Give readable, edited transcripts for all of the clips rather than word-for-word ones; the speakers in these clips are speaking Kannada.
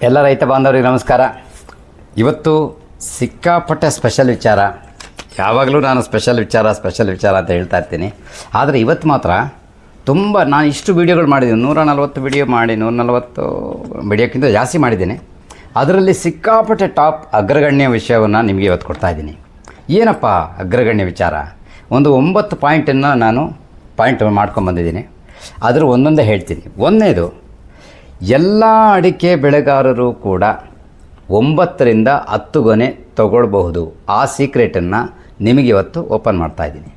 ಎಲ್ಲ ರೈತ ಬಾಂಧವರಿಗೆ ನಮಸ್ಕಾರ. ಇವತ್ತು ಸಿಕ್ಕಾಪಟ್ಟೆ ಸ್ಪೆಷಲ್ ವಿಚಾರ. ಯಾವಾಗಲೂ ನಾನು ಸ್ಪೆಷಲ್ ವಿಚಾರ ಅಂತ ಹೇಳ್ತಾ ಇರ್ತೀನಿ. ಆದರೆ ಇವತ್ತು ಮಾತ್ರ ನಾನು ಇಷ್ಟು ವೀಡಿಯೋಗಳು ಮಾಡಿದ್ದೀನಿ, 140 ವೀಡಿಯೋ ಮಾಡಿ 140 ವೀಡಿಯೋಕ್ಕಿಂತ ಜಾಸ್ತಿ ಮಾಡಿದ್ದೀನಿ. ಅದರಲ್ಲಿ ಸಿಕ್ಕಾಪಟ್ಟೆ ಟಾಪ್ ಅಗ್ರಗಣ್ಯ ವಿಷಯವನ್ನು ನಿಮಗೆ ಇವತ್ತು ಕೊಡ್ತಾಯಿದ್ದೀನಿ. ಏನಪ್ಪ ಅಗ್ರಗಣ್ಯ ವಿಚಾರ? ಒಂದು 9 ಪಾಯಿಂಟನ್ನು ನಾನು ಮಾಡ್ಕೊಂಬಂದಿದ್ದೀನಿ. ಅದರ ಒಂದೊಂದೇ ಹೇಳ್ತೀನಿ. ಒಂದನೇದು, ಎಲ್ಲ ಅಡಿಕೆ ಬೆಳೆಗಾರರು ಕೂಡ 9ರಿಂದ 10 ಗೊನೆ ತಗೊಳ್ಬಹುದು. ಆ ಸೀಕ್ರೆಟನ್ನು ನಿಮಗೆ ಇವತ್ತು ಓಪನ್ ಮಾಡ್ತಾಯಿದ್ದೀನಿ.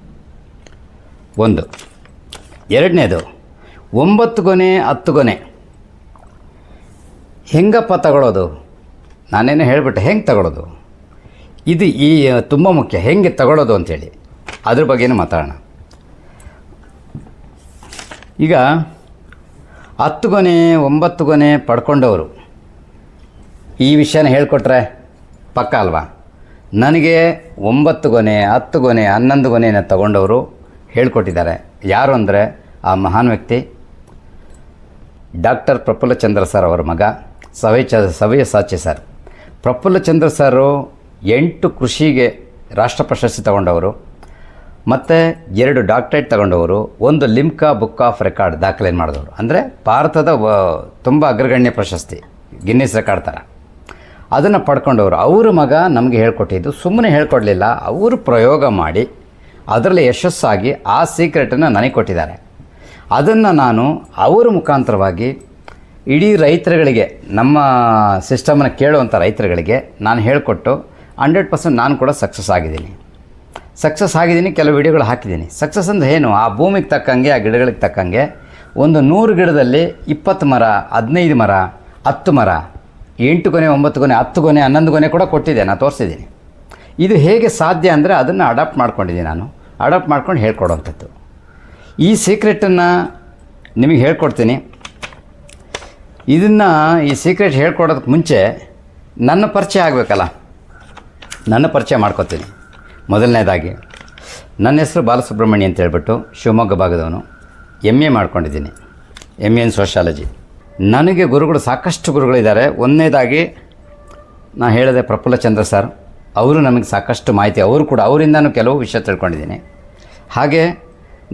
ಒಂದು. ಎರಡನೇದು, 9 ಗೊನೆ 10 ಗೊನೆ ಹೆಂಗಪ್ಪ ತಗೊಳ್ಳೋದು? ನಾನೇನು ಹೇಳಿಬಿಟ್ಟೆ, ಹೆಂಗೆ ತಗೊಳ್ಳೋದು? ಇದು ತುಂಬ ಮುಖ್ಯ, ಹೆಂಗೆ ತಗೊಳ್ಳೋದು ಅಂಥೇಳಿ ಅದ್ರ ಬಗ್ಗೆನೂ ಮಾತಾಡೋಣ. ಈಗ 10 ಗೊನೆ 9 ಗೊನೆ ಪಡ್ಕೊಂಡವರು ಈ ವಿಷಯನ ಹೇಳ್ಕೊಟ್ರೆ ಪಕ್ಕ ಅಲ್ವಾ? ನನಗೆ 9 ಗೊನೆ 10 ಗೊನೆ 11 ಗೊನೆಯನ್ನು ತಗೊಂಡವರು ಹೇಳ್ಕೊಟ್ಟಿದ್ದಾರೆ. ಯಾರು ಅಂದರೆ ಆ ಮಹಾನ್ ವ್ಯಕ್ತಿ ಡಾಕ್ಟರ್ ಪ್ರಫುಲ್ಲಚಂದ್ರ ಸರ್ ಅವರ ಮಗ ಸವ್ಯಸಾಚಿ ಸರ್. ಪ್ರಫುಲ್ಲಚಂದ್ರ ಸರು 8 ಕೃಷಿಗೆ ರಾಷ್ಟ್ರ ಪ್ರಶಸ್ತಿ ತಗೊಂಡವರು, ಮತ್ತು 2 ಡಾಕ್ಟರೇಟ್ ತಗೊಂಡವರು, 1 ಲಿಮ್ಕಾ ಬುಕ್ ಆಫ್ ರೆಕಾರ್ಡ್ ದಾಖಲೆಯನ್ನು ಮಾಡಿದವರು. ಅಂದರೆ ಭಾರತದ ತುಂಬ ಅಗ್ರಗಣ್ಯ ಪ್ರಶಸ್ತಿ, ಗಿನ್ನಿಸ್ ರೆಕಾರ್ಡ್ ಥರ ಅದನ್ನು ಪಡ್ಕೊಂಡವರು. ಅವರ ಮಗ ನಮಗೆ ಹೇಳ್ಕೊಟ್ಟಿದ್ದು, ಸುಮ್ಮನೆ ಹೇಳ್ಕೊಡ್ಲಿಲ್ಲ, ಅವರು ಪ್ರಯೋಗ ಮಾಡಿ ಅದರಲ್ಲಿ ಯಶಸ್ಸಾಗಿ ಆ ಸೀಕ್ರೆಟನ್ನು ನನಗೆ ಕೊಟ್ಟಿದ್ದಾರೆ. ಅದನ್ನು ನಾನು ಅವರ ಮುಖಾಂತರವಾಗಿ ಇಡೀ ರೈತರುಗಳಿಗೆ, ನಮ್ಮ ಸಿಸ್ಟಮನ್ನು ಕೇಳುವಂಥ ರೈತರುಗಳಿಗೆ ನಾನು ಹೇಳಿಕೊಟ್ಟು 100% ನಾನು ಕೂಡ ಸಕ್ಸಸ್ ಆಗಿದ್ದೀನಿ. ಕೆಲವು ವಿಡಿಯೋಗಳು ಹಾಕಿದ್ದೀನಿ. ಸಕ್ಸಸ್ ಅಂದರೆ ಏನು? ಆ ಭೂಮಿಗೆ ತಕ್ಕಂಗೆ, ಆ ಗಿಡಗಳಿಗೆ ತಕ್ಕಂಗೆ ಒಂದು 100 ಗಿಡದಲ್ಲಿ 20 ಮರ, 15 ಮರ, 10 ಮರ, 8 ಗೊನೆ 9 ಗೊನೆ 10 ಗೊನೆ 11 ಗೊನೆ ಕೂಡ ಕೊಟ್ಟಿದ್ದೆ, ನಾನು ತೋರಿಸಿದ್ದೀನಿ. ಇದು ಹೇಗೆ ಸಾಧ್ಯ ಅಂದರೆ ಅದನ್ನು ಅಡಾಪ್ಟ್ ಮಾಡ್ಕೊಂಡಿದ್ದೀನಿ. ನಾನು ಅಡಾಪ್ಟ್ ಮಾಡ್ಕೊಂಡು ಹೇಳ್ಕೊಡೋವಂಥದ್ದು. ಈ ಸೀಕ್ರೆಟನ್ನು ನಿಮಗೆ ಹೇಳ್ಕೊಡ್ತೀನಿ. ಈ ಸೀಕ್ರೆಟ್ ಹೇಳ್ಕೊಡೋದಕ್ಕೆ ಮುಂಚೆ ನನ್ನ ಪರಿಚಯ ಆಗಬೇಕಲ್ಲ, ನನ್ನ ಪರಿಚಯ ಮಾಡ್ಕೊತೀನಿ. ಮೊದಲನೇದಾಗಿ, ನನ್ನ ಹೆಸರು ಬಾಲಸುಬ್ರಹ್ಮಣ್ಯ ಅಂತ ಹೇಳ್ಬಿಟ್ಟು ಶಿವಮೊಗ್ಗ ಭಾಗದವನು. MA ಮಾಡ್ಕೊಂಡಿದ್ದೀನಿ, MA ಇನ್ ಸೋಷಾಲಜಿ. ನನಗೆ ಸಾಕಷ್ಟು ಗುರುಗಳಿದ್ದಾರೆ. ಒಂದನೇದಾಗಿ ನಾನು ಹೇಳಿದೆ ಪ್ರಫುಲ್ಲಚಂದ್ರ ಸರ್, ಅವರು ನಮಗೆ ಸಾಕಷ್ಟು ಮಾಹಿತಿ, ಅವರು ಕೂಡ ಅವರಿಂದನೂ ಕೆಲವು ವಿಷಯ ತಿಳ್ಕೊಂಡಿದ್ದೀನಿ. ಹಾಗೆ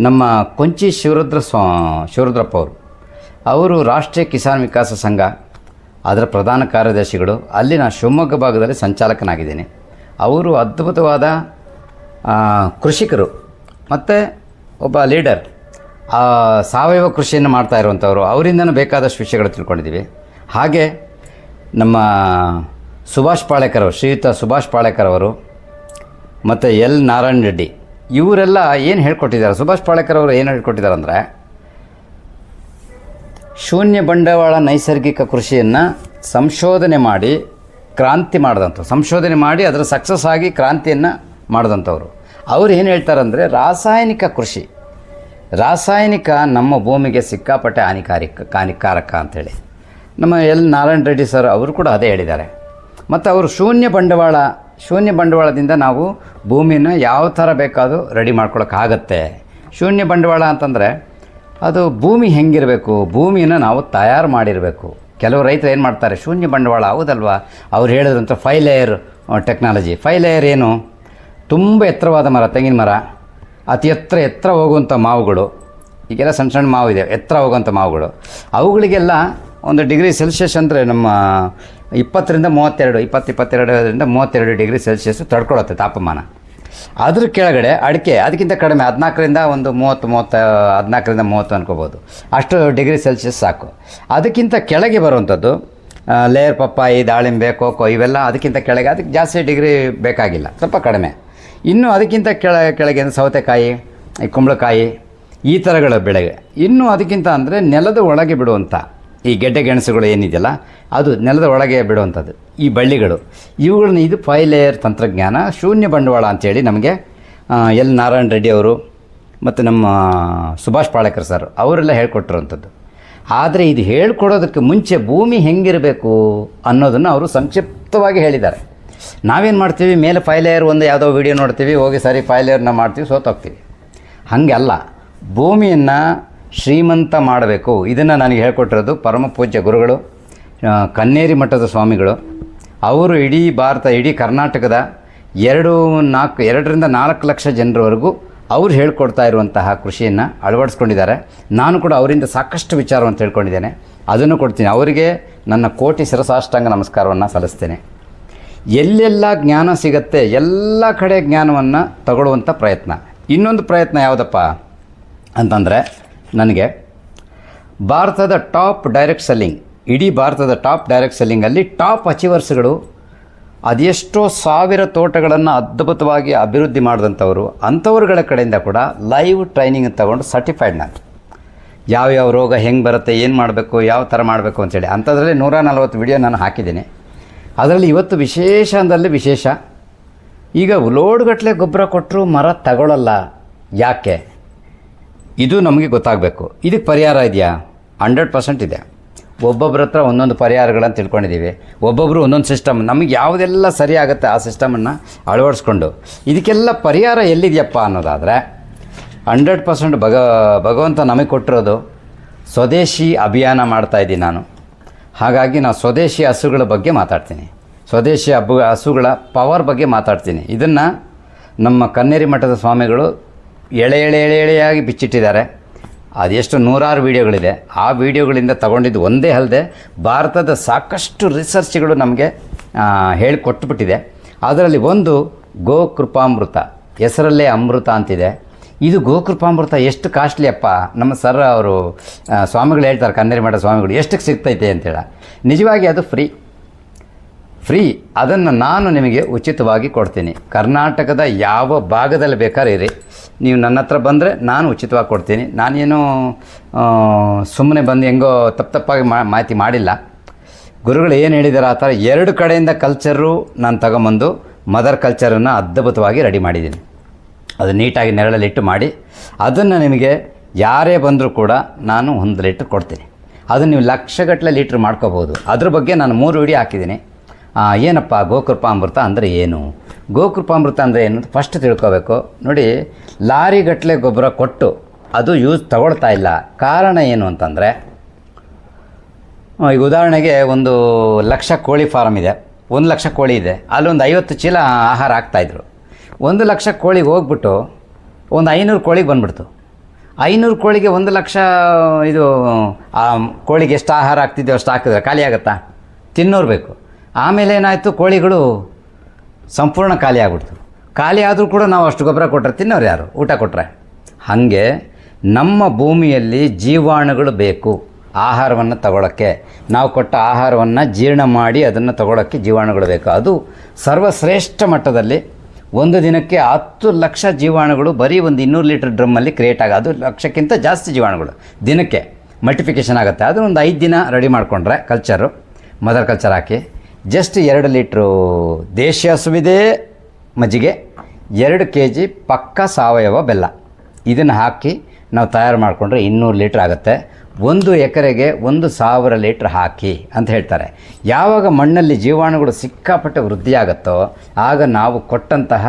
ನಮ್ಮ ಕೊಂಚಿ ಶಿವರುದ್ರಪ್ಪ ಅವರು ರಾಷ್ಟ್ರೀಯ ಕಿಸಾನ್ ವಿಕಾಸ ಸಂಘ ಅದರ ಪ್ರಧಾನ ಕಾರ್ಯದರ್ಶಿಗಳು. ಅಲ್ಲಿ ನಾನು ಶಿವಮೊಗ್ಗ ಭಾಗದಲ್ಲಿ ಸಂಚಾಲಕನಾಗಿದ್ದೀನಿ. ಅವರು ಅದ್ಭುತವಾದ ಕೃಷಿಕರು ಮತ್ತು ಒಬ್ಬ ಲೀಡರ್, ಸಾವಯವ ಕೃಷಿಯನ್ನು ಮಾಡ್ತಾ ಇರುವಂಥವ್ರು. ಅವರಿಂದನೂ ಬೇಕಾದಷ್ಟು ವಿಷಯಗಳು ತಿಳ್ಕೊಂಡಿದ್ದೀವಿ. ಹಾಗೆ ನಮ್ಮ ಶ್ರೀಯುತ ಸುಭಾಷ್ ಪಾಳೇಕರ್ ಅವರು ಮತ್ತು ಎಲ್ ನಾರಾಯಣ ರೆಡ್ಡಿ, ಇವರೆಲ್ಲ ಏನು ಹೇಳ್ಕೊಟ್ಟಿದ್ದಾರೆ? ಸುಭಾಷ್ ಪಾಳೇಕರ್ ಅವರು ಏನು ಹೇಳ್ಕೊಟ್ಟಿದ್ದಾರೆ ಅಂದರೆ, ಶೂನ್ಯ ಬಂಡವಾಳ ನೈಸರ್ಗಿಕ ಕೃಷಿಯನ್ನು ಸಂಶೋಧನೆ ಮಾಡಿ ಕ್ರಾಂತಿ ಮಾಡಿದಂಥವ್ರು, ಸಂಶೋಧನೆ ಮಾಡಿ ಅದರ ಸಕ್ಸಸ್ ಆಗಿ ಕ್ರಾಂತಿಯನ್ನು ಮಾಡಿದಂಥವ್ರು. ಅವ್ರು ಏನು ಹೇಳ್ತಾರಂದರೆ, ರಾಸಾಯನಿಕ ನಮ್ಮ ಭೂಮಿಗೆ ಸಿಕ್ಕಾಪಟ್ಟೆ ಹಾನಿಕಾರಕ ಅಂಥೇಳಿ. ನಮ್ಮ ಎಲ್ ನಾರಾಯಣ ರೆಡ್ಡಿ ಸರ್ ಅವರು ಕೂಡ ಅದೇ ಹೇಳಿದ್ದಾರೆ. ಮತ್ತು ಅವರು ಶೂನ್ಯ ಬಂಡವಾಳದಿಂದ ನಾವು ಭೂಮಿನ ಯಾವ ಥರ ಬೇಕಾದರೂ ರೆಡಿ ಮಾಡ್ಕೊಳಕ್ಕಾಗತ್ತೆ. ಶೂನ್ಯ ಬಂಡವಾಳ ಅಂತಂದರೆ ಅದು ಭೂಮಿ ಹೆಂಗಿರಬೇಕು, ಭೂಮಿನ ನಾವು ತಯಾರು ಮಾಡಿರಬೇಕು. ಕೆಲವು ರೈತರು ಏನು ಮಾಡ್ತಾರೆ, ಶೂನ್ಯ ಬಂಡವಾಳ ಹೌದಲ್ವಾ, ಅವ್ರು ಹೇಳಿದ್ರಂಥ 5 ಲೇಯರ್ ಟೆಕ್ನಾಲಜಿ. 5 ಲೇಯರ್ ಏನು? ತುಂಬ ಎತ್ತರವಾದ ಮರ, ತೆಂಗಿನ ಮರ, ಅತಿ ಎತ್ತರ ಹೋಗುವಂಥ ಮಾವುಗಳು, ಈಗೆಲ್ಲ ಸಣ್ಣ ಮಾವು ಇದೆ, ಎತ್ತರ ಹೋಗುವಂಥ ಮಾವುಗಳು, ಅವುಗಳಿಗೆಲ್ಲ 1 ಡಿಗ್ರಿ ಸೆಲ್ಸಿಯಸ್ ಅಂದರೆ ನಮ್ಮ 20ರಿಂದ 32, 22ರಿಂದ 32 ಡಿಗ್ರಿ ಸೆಲ್ಸಿಯಸ್ ತಡ್ಕೊಳುತ್ತೆ ತಾಪಮಾನ. ಅದ್ರ ಕೆಳಗಡೆ ಅಡಿಕೆ ಅದಕ್ಕಿಂತ ಕಡಿಮೆ 14ರಿಂದ 30 ಅನ್ಕೋಬೋದು, ಅಷ್ಟು ಡಿಗ್ರಿ ಸೆಲ್ಸಿಯಸ್ ಸಾಕು. ಅದಕ್ಕಿಂತ ಕೆಳಗೆ ಬರುವಂಥದ್ದು ಲೇಯರ್ ಪಪ್ಪಾಯಿ, ದಾಳಿಂಬೆ, ಕೋಕೋ, ಇವೆಲ್ಲ ಅದಕ್ಕಿಂತ ಕೆಳಗೆ, ಅದಕ್ಕೆ ಜಾಸ್ತಿ ಡಿಗ್ರಿ ಬೇಕಾಗಿಲ್ಲ, ಸ್ವಲ್ಪ ಕಡಿಮೆ. ಇನ್ನು ಅದಕ್ಕಿಂತ ಕೆಳಗೆ ಸೌತೆಕಾಯಿ, ಕುಂಬಳಕಾಯಿ, ಈ ಥರಗಳ ಬೆಳೆಗೆ. ಇನ್ನು ಅದಕ್ಕಿಂತ ಅಂದರೆ ನೆಲದ ಒಳಗೆ ಬಿಡುವಂಥ ಈ ಗೆಡ್ಡೆ ಗೆಣಸುಗಳು ಏನಿದೆಯಲ್ಲ, ಅದು ನೆಲದ ಒಳಗೆ ಬಿಡುವಂಥದ್ದು ಈ ಬಳ್ಳಿಗಳು. ಇವುಗಳನ್ನ, ಇದು 5 ಲೇಯರ್ ತಂತ್ರಜ್ಞಾನ, ಶೂನ್ಯ ಬಂಡವಾಳ ಅಂಥೇಳಿ ನಮಗೆ ಎಲ್ ನಾರಾಯಣ ರೆಡ್ಡಿ ಅವರು ಮತ್ತು ನಮ್ಮ ಸುಭಾಷ್ ಪಾಳೇಕರ್ ಸರ್ ಅವರೆಲ್ಲ ಹೇಳ್ಕೊಟ್ಟಿರುವಂಥದ್ದು. ಆದರೆ ಇದು ಹೇಳ್ಕೊಡೋದಕ್ಕೆ ಮುಂಚೆ ಭೂಮಿ ಹೆಂಗಿರಬೇಕು ಅನ್ನೋದನ್ನು ಅವರು ಸಂಕ್ಷಿಪ್ತವಾಗಿ ಹೇಳಿದ್ದಾರೆ. ನಾವೇನು ಮಾಡ್ತೀವಿ, ಮೇಲೆ 5 ಲೇಯರ್ ಒಂದು ಯಾವುದೋ ವೀಡಿಯೋ ನೋಡ್ತೀವಿ, ಹೋಗಿ ಸರಿ 5 ಲೇಯರ್ನ ಮಾಡ್ತೀವಿ, ಸೋತೋಗ್ತೀವಿ. ಹಾಗೆ ಅಲ್ಲ, ಭೂಮಿಯನ್ನು ಶ್ರೀಮಂತ ಮಾಡಬೇಕು. ಇದನ್ನು ನನಗೆ ಹೇಳ್ಕೊಟ್ಟಿರೋದು ಪರಮ ಪೂಜ್ಯ ಗುರುಗಳು ಕನ್ನೇರಿ ಮಠದ ಸ್ವಾಮಿಗಳು. ಅವರು ಇಡೀ ಭಾರತ, ಇಡೀ ಕರ್ನಾಟಕದ 2ರಿಂದ 4 ಲಕ್ಷ ಜನರವರೆಗೂ ಅವ್ರು ಹೇಳ್ಕೊಡ್ತಾ ಇರುವಂತಹ ಕೃಷಿಯನ್ನು ಅಳವಡಿಸ್ಕೊಂಡಿದ್ದಾರೆ. ನಾನು ಕೂಡ ಅವರಿಂದ ಸಾಕಷ್ಟು ವಿಚಾರವನ್ನು ತಿಳ್ಕೊಂಡಿದ್ದೇನೆ, ಅದನ್ನು ಕೊಡ್ತೀನಿ. ಅವರಿಗೆ ನನ್ನ ಕೋಟಿ ಶಿರಸಾಷ್ಟಾಂಗ ನಮಸ್ಕಾರವನ್ನು ಸಲ್ಲಿಸ್ತೇನೆ. ಎಲ್ಲೆಲ್ಲ ಜ್ಞಾನ ಸಿಗತ್ತೆ ಎಲ್ಲ ಕಡೆ ಜ್ಞಾನವನ್ನು ತಗೊಳ್ಳುವಂಥ ಪ್ರಯತ್ನ. ಇನ್ನೊಂದು ಪ್ರಯತ್ನ ಯಾವುದಪ್ಪ ಅಂತಂದರೆ, ನನಗೆ ಭಾರತದ ಟಾಪ್ ಡೈರೆಕ್ಟ್ ಸೆಲ್ಲಿಂಗ್, ಇಡೀ ಭಾರತದ ಟಾಪ್ ಡೈರೆಕ್ಟ್ ಸೆಲ್ಲಿಂಗಲ್ಲಿ ಟಾಪ್ ಅಚೀವರ್ಸ್ಗಳು, ಅದೆಷ್ಟೋ ಸಾವಿರ ತೋಟಗಳನ್ನು ಅದ್ಭುತವಾಗಿ ಅಭಿವೃದ್ಧಿ ಮಾಡಿದಂಥವರು, ಅಂಥವ್ರುಗಳ ಕಡೆಯಿಂದ ಕೂಡ ಲೈವ್ ಟ್ರೈನಿಂಗ್ ತಗೊಂಡು ಸರ್ಟಿಫೈಡ್ ನಾನು. ಯಾವ್ಯಾವ ರೋಗ ಹೆಂಗೆ ಬರುತ್ತೆ, ಏನು ಮಾಡಬೇಕು, ಯಾವ ಥರ ಮಾಡಬೇಕು ಅಂತೇಳಿ ಅಂಥದ್ರಲ್ಲಿ 140 ವಿಡಿಯೋ ನಾನು ಹಾಕಿದ್ದೀನಿ. ಅದರಲ್ಲಿ ಇವತ್ತು ವಿಶೇಷ ಅಂದಲ್ಲಿ ವಿಶೇಷ, ಈಗ ಲೋಡ್ಗಟ್ಟಲೆ ಗೊಬ್ಬರ ಕೊಟ್ಟರು ಮರ ತಗೊಳ್ಳಲ್ಲ, ಯಾಕೆ? ಇದು ನಮಗೆ ಗೊತ್ತಾಗಬೇಕು. ಇದಕ್ಕೆ ಪರಿಹಾರ ಇದೆಯಾ? 100% ಇದೆ. ಒಬ್ಬೊಬ್ಬರ ಹತ್ರ ಒಂದೊಂದು ಪರಿಹಾರಗಳನ್ನು ತಿಳ್ಕೊಂಡಿದ್ದೀವಿ, ಒಬ್ಬೊಬ್ಬರು ಒಂದೊಂದು ಸಿಸ್ಟಮ್. ನಮಗೆ ಯಾವುದೆಲ್ಲ ಸರಿ ಆಗುತ್ತೆ ಆ ಸಿಸ್ಟಮನ್ನು ಅಳವಡಿಸ್ಕೊಂಡು ಇದಕ್ಕೆಲ್ಲ ಪರಿಹಾರ ಎಲ್ಲಿದೆಯಪ್ಪ ಅನ್ನೋದಾದರೆ 100% ಭಗವಂತ ನಮಗೆ ಕೊಟ್ಟಿರೋದು ಸ್ವದೇಶಿ ಅಭಿಯಾನ ಮಾಡ್ತಾಯಿದ್ದೀನಿ ನಾನು. ಹಾಗಾಗಿ ನಾವು ಸ್ವದೇಶಿ ಹಸುಗಳ ಬಗ್ಗೆ ಮಾತಾಡ್ತೀನಿ, ಸ್ವದೇಶಿ ಹಸುಗಳ ಪವರ್ ಬಗ್ಗೆ ಮಾತಾಡ್ತೀನಿ. ಇದನ್ನು ನಮ್ಮ ಕನ್ನೇರಿ ಮಠದ ಸ್ವಾಮಿಗಳು ಎಳೆಯಾಗಿ ಬಿಚ್ಚಿಟ್ಟಿದ್ದಾರೆ. ಅದೆಷ್ಟು 100 ವೀಡಿಯೋಗಳಿದೆ. ಆ ವಿಡಿಯೋಗಳಿಂದ ತಗೊಂಡಿದ್ದು ಒಂದೇ ಅಲ್ಲದೆ ಭಾರತದ ಸಾಕಷ್ಟು ರಿಸರ್ಚ್ಗಳು ನಮಗೆ ಹೇಳಿಕೊಟ್ಬಿಟ್ಟಿದೆ. ಅದರಲ್ಲಿ ಒಂದು ಗೋಕೃಪಾಮೃತ, ಹೆಸರಲ್ಲೇ ಅಮೃತ ಅಂತಿದೆ. ಇದು ಗೋಕೃಪಾಮೃತ ಎಷ್ಟು ಕಾಸ್ಟ್ಲಿ ಅಪ್ಪ. ನಮ್ಮ ಸರ್ ಅವರು ಸ್ವಾಮಿಗಳು ಹೇಳ್ತಾರೆ, ಕನ್ನೇರಿ ಮಠ ಸ್ವಾಮಿಗಳು, ಎಷ್ಟಕ್ಕೆ ಸಿಗ್ತೈತೆ ಅಂತೇಳಿ. ನಿಜವಾಗಿ ಅದು ಫ್ರೀ. ಅದನ್ನು ನಾನು ನಿಮಗೆ ಉಚಿತವಾಗಿ ಕೊಡ್ತೀನಿ. ಕರ್ನಾಟಕದ ಯಾವ ಭಾಗದಲ್ಲಿ ಬೇಕಾದ್ರೆ ಇರಿ, ನೀವು ನನ್ನ ಹತ್ರ ಬಂದರೆ ನಾನು ಉಚಿತವಾಗಿ ಕೊಡ್ತೀನಿ. ನಾನೇನು ಸುಮ್ಮನೆ ಬಂದು ಹೆಂಗೋ ತಪ್ಪಾಗಿ ಮಾಹಿತಿ ಮಾಡಿಲ್ಲ. ಗುರುಗಳು ಏನು ಹೇಳಿದ್ದಾರೆ ಆ ಥರ 2 ಕಡೆಯಿಂದ ಕಲ್ಚರು ನಾನು ತಗೊಂಬಂದು ಮದರ್ ಕಲ್ಚರನ್ನು ಅದ್ಭುತವಾಗಿ ರೆಡಿ ಮಾಡಿದ್ದೀನಿ. ಅದು ನೀಟಾಗಿ ನೆರಳಲ್ಲಿಟ್ಟು ಮಾಡಿ ಅದನ್ನು ನಿಮಗೆ ಯಾರೇ ಬಂದರೂ ಕೂಡ ನಾನು 1 ಲೀಟ್ರ್ ಕೊಡ್ತೀನಿ. ಅದು ನೀವು ಲಕ್ಷಗಟ್ಟಲೆ ಲೀಟ್ರ್ ಮಾಡ್ಕೋಬೋದು. ಅದ್ರ ಬಗ್ಗೆ ನಾನು 3 ವಿಡಿಯೋ ಹಾಕಿದ್ದೀನಿ. ಏನಪ್ಪ ಗೋಕೃಪಾಮೃತ ಅಂದರೆ ಏನು, ಗೋಕೃಪಾಮೃತ ಅಂದರೆ ಏನು ಅಂತ ಫಸ್ಟ್ ತಿಳ್ಕೋಬೇಕು. ನೋಡಿ, ಲಾರಿಗಟ್ಟಲೆ ಗೊಬ್ಬರ ಕೊಟ್ಟು ಅದು ತಗೊಳ್ತಾ ಇಲ್ಲ. ಕಾರಣ ಏನು ಅಂತಂದರೆ, ಈಗ ಉದಾಹರಣೆಗೆ 1 ಲಕ್ಷ ಕೋಳಿ ಫಾರಮ್ ಇದೆ, 1 ಲಕ್ಷ ಕೋಳಿ ಇದೆ, ಅಲ್ಲೊಂದು 50 ಚೀಲ ಆಹಾರ ಹಾಕ್ತಾಯಿದ್ರು. 1 ಲಕ್ಷ ಕೋಳಿಗೆ ಹೋಗ್ಬಿಟ್ಟು ಒಂದು 500 ಕೋಳಿಗೆ ಬಂದುಬಿಡ್ತು. 500 ಕೋಳಿಗೆ 1 ಲಕ್ಷ ಇದು ಕೋಳಿಗೆ ಎಷ್ಟು ಆಹಾರ ಹಾಕ್ತಿದ್ದೆವು ಅಷ್ಟು ಹಾಕಿದ್ರೆ ಖಾಲಿ ಆಗುತ್ತಾ? ತಿನ್ನೋರು ಬೇಕು. ಆಮೇಲೆ ಏನಾಯಿತು, ಕೋಳಿಗಳು ಸಂಪೂರ್ಣ ಖಾಲಿ ಆಗ್ಬಿಡ್ತು. ಖಾಲಿ ಆದರೂ ಕೂಡ ನಾವು ಅಷ್ಟು ಗೊಬ್ಬರ ಕೊಟ್ಟರೆ ತಿನ್ನೋರು ಯಾರು? ಊಟ ಕೊಟ್ಟರೆ. ಹಾಗೆ ನಮ್ಮ ಭೂಮಿಯಲ್ಲಿ ಜೀವಾಣುಗಳು ಬೇಕು ಆಹಾರವನ್ನು ತಗೊಳ್ಳೋಕ್ಕೆ. ನಾವು ಕೊಟ್ಟ ಆಹಾರವನ್ನು ಜೀರ್ಣ ಮಾಡಿ ಅದನ್ನು ತಗೊಳ್ಳೋಕ್ಕೆ ಜೀವಾಣುಗಳು ಬೇಕು. ಅದು ಸರ್ವಶ್ರೇಷ್ಠ ಮಟ್ಟದಲ್ಲಿ ಒಂದು ದಿನಕ್ಕೆ 10 ಲಕ್ಷ ಜೀವಾಣುಗಳು ಬರೀ ಒಂದು 200 ಲೀಟ್ರ್ ಡ್ರಮ್ಮಲ್ಲಿ ಕ್ರಿಯೇಟ್ ಅದು ಲಕ್ಷಕ್ಕಿಂತ ಜಾಸ್ತಿ ಜೀವಾಣುಗಳು ದಿನಕ್ಕೆ ಮಲ್ಟಿಫಿಕೇಷನ್ ಆಗುತ್ತೆ. ಅದು ಒಂದು 5 ದಿನ ರೆಡಿ ಮಾಡಿಕೊಂಡ್ರೆ ಕಲ್ಚರು, ಮದರ್ ಕಲ್ಚರ್ ಹಾಕಿ ಜಸ್ಟ್ 2 ಲೀಟ್ರು ದೇಶಿ ಹಸುವಿದೆ ಮಜ್ಜಿಗೆ, 2 kg ಪಕ್ಕ ಸಾವಯವ ಬೆಲ್ಲ, ಇದನ್ನು ಹಾಕಿ ನಾವು ತಯಾರು ಮಾಡಿಕೊಂಡ್ರೆ 200 ಲೀಟ್ರ್ ಆಗುತ್ತೆ. 1 ಎಕರೆಗೆ 1000 ಲೀಟ್ರ್ ಹಾಕಿ ಅಂತ ಹೇಳ್ತಾರೆ. ಯಾವಾಗ ಮಣ್ಣಲ್ಲಿ ಜೀವಾಣುಗಳು ಸಿಕ್ಕಾಪಟ್ಟೆ ವೃದ್ಧಿಯಾಗುತ್ತೋ ಆಗ ನಾವು ಕೊಟ್ಟಂತಹ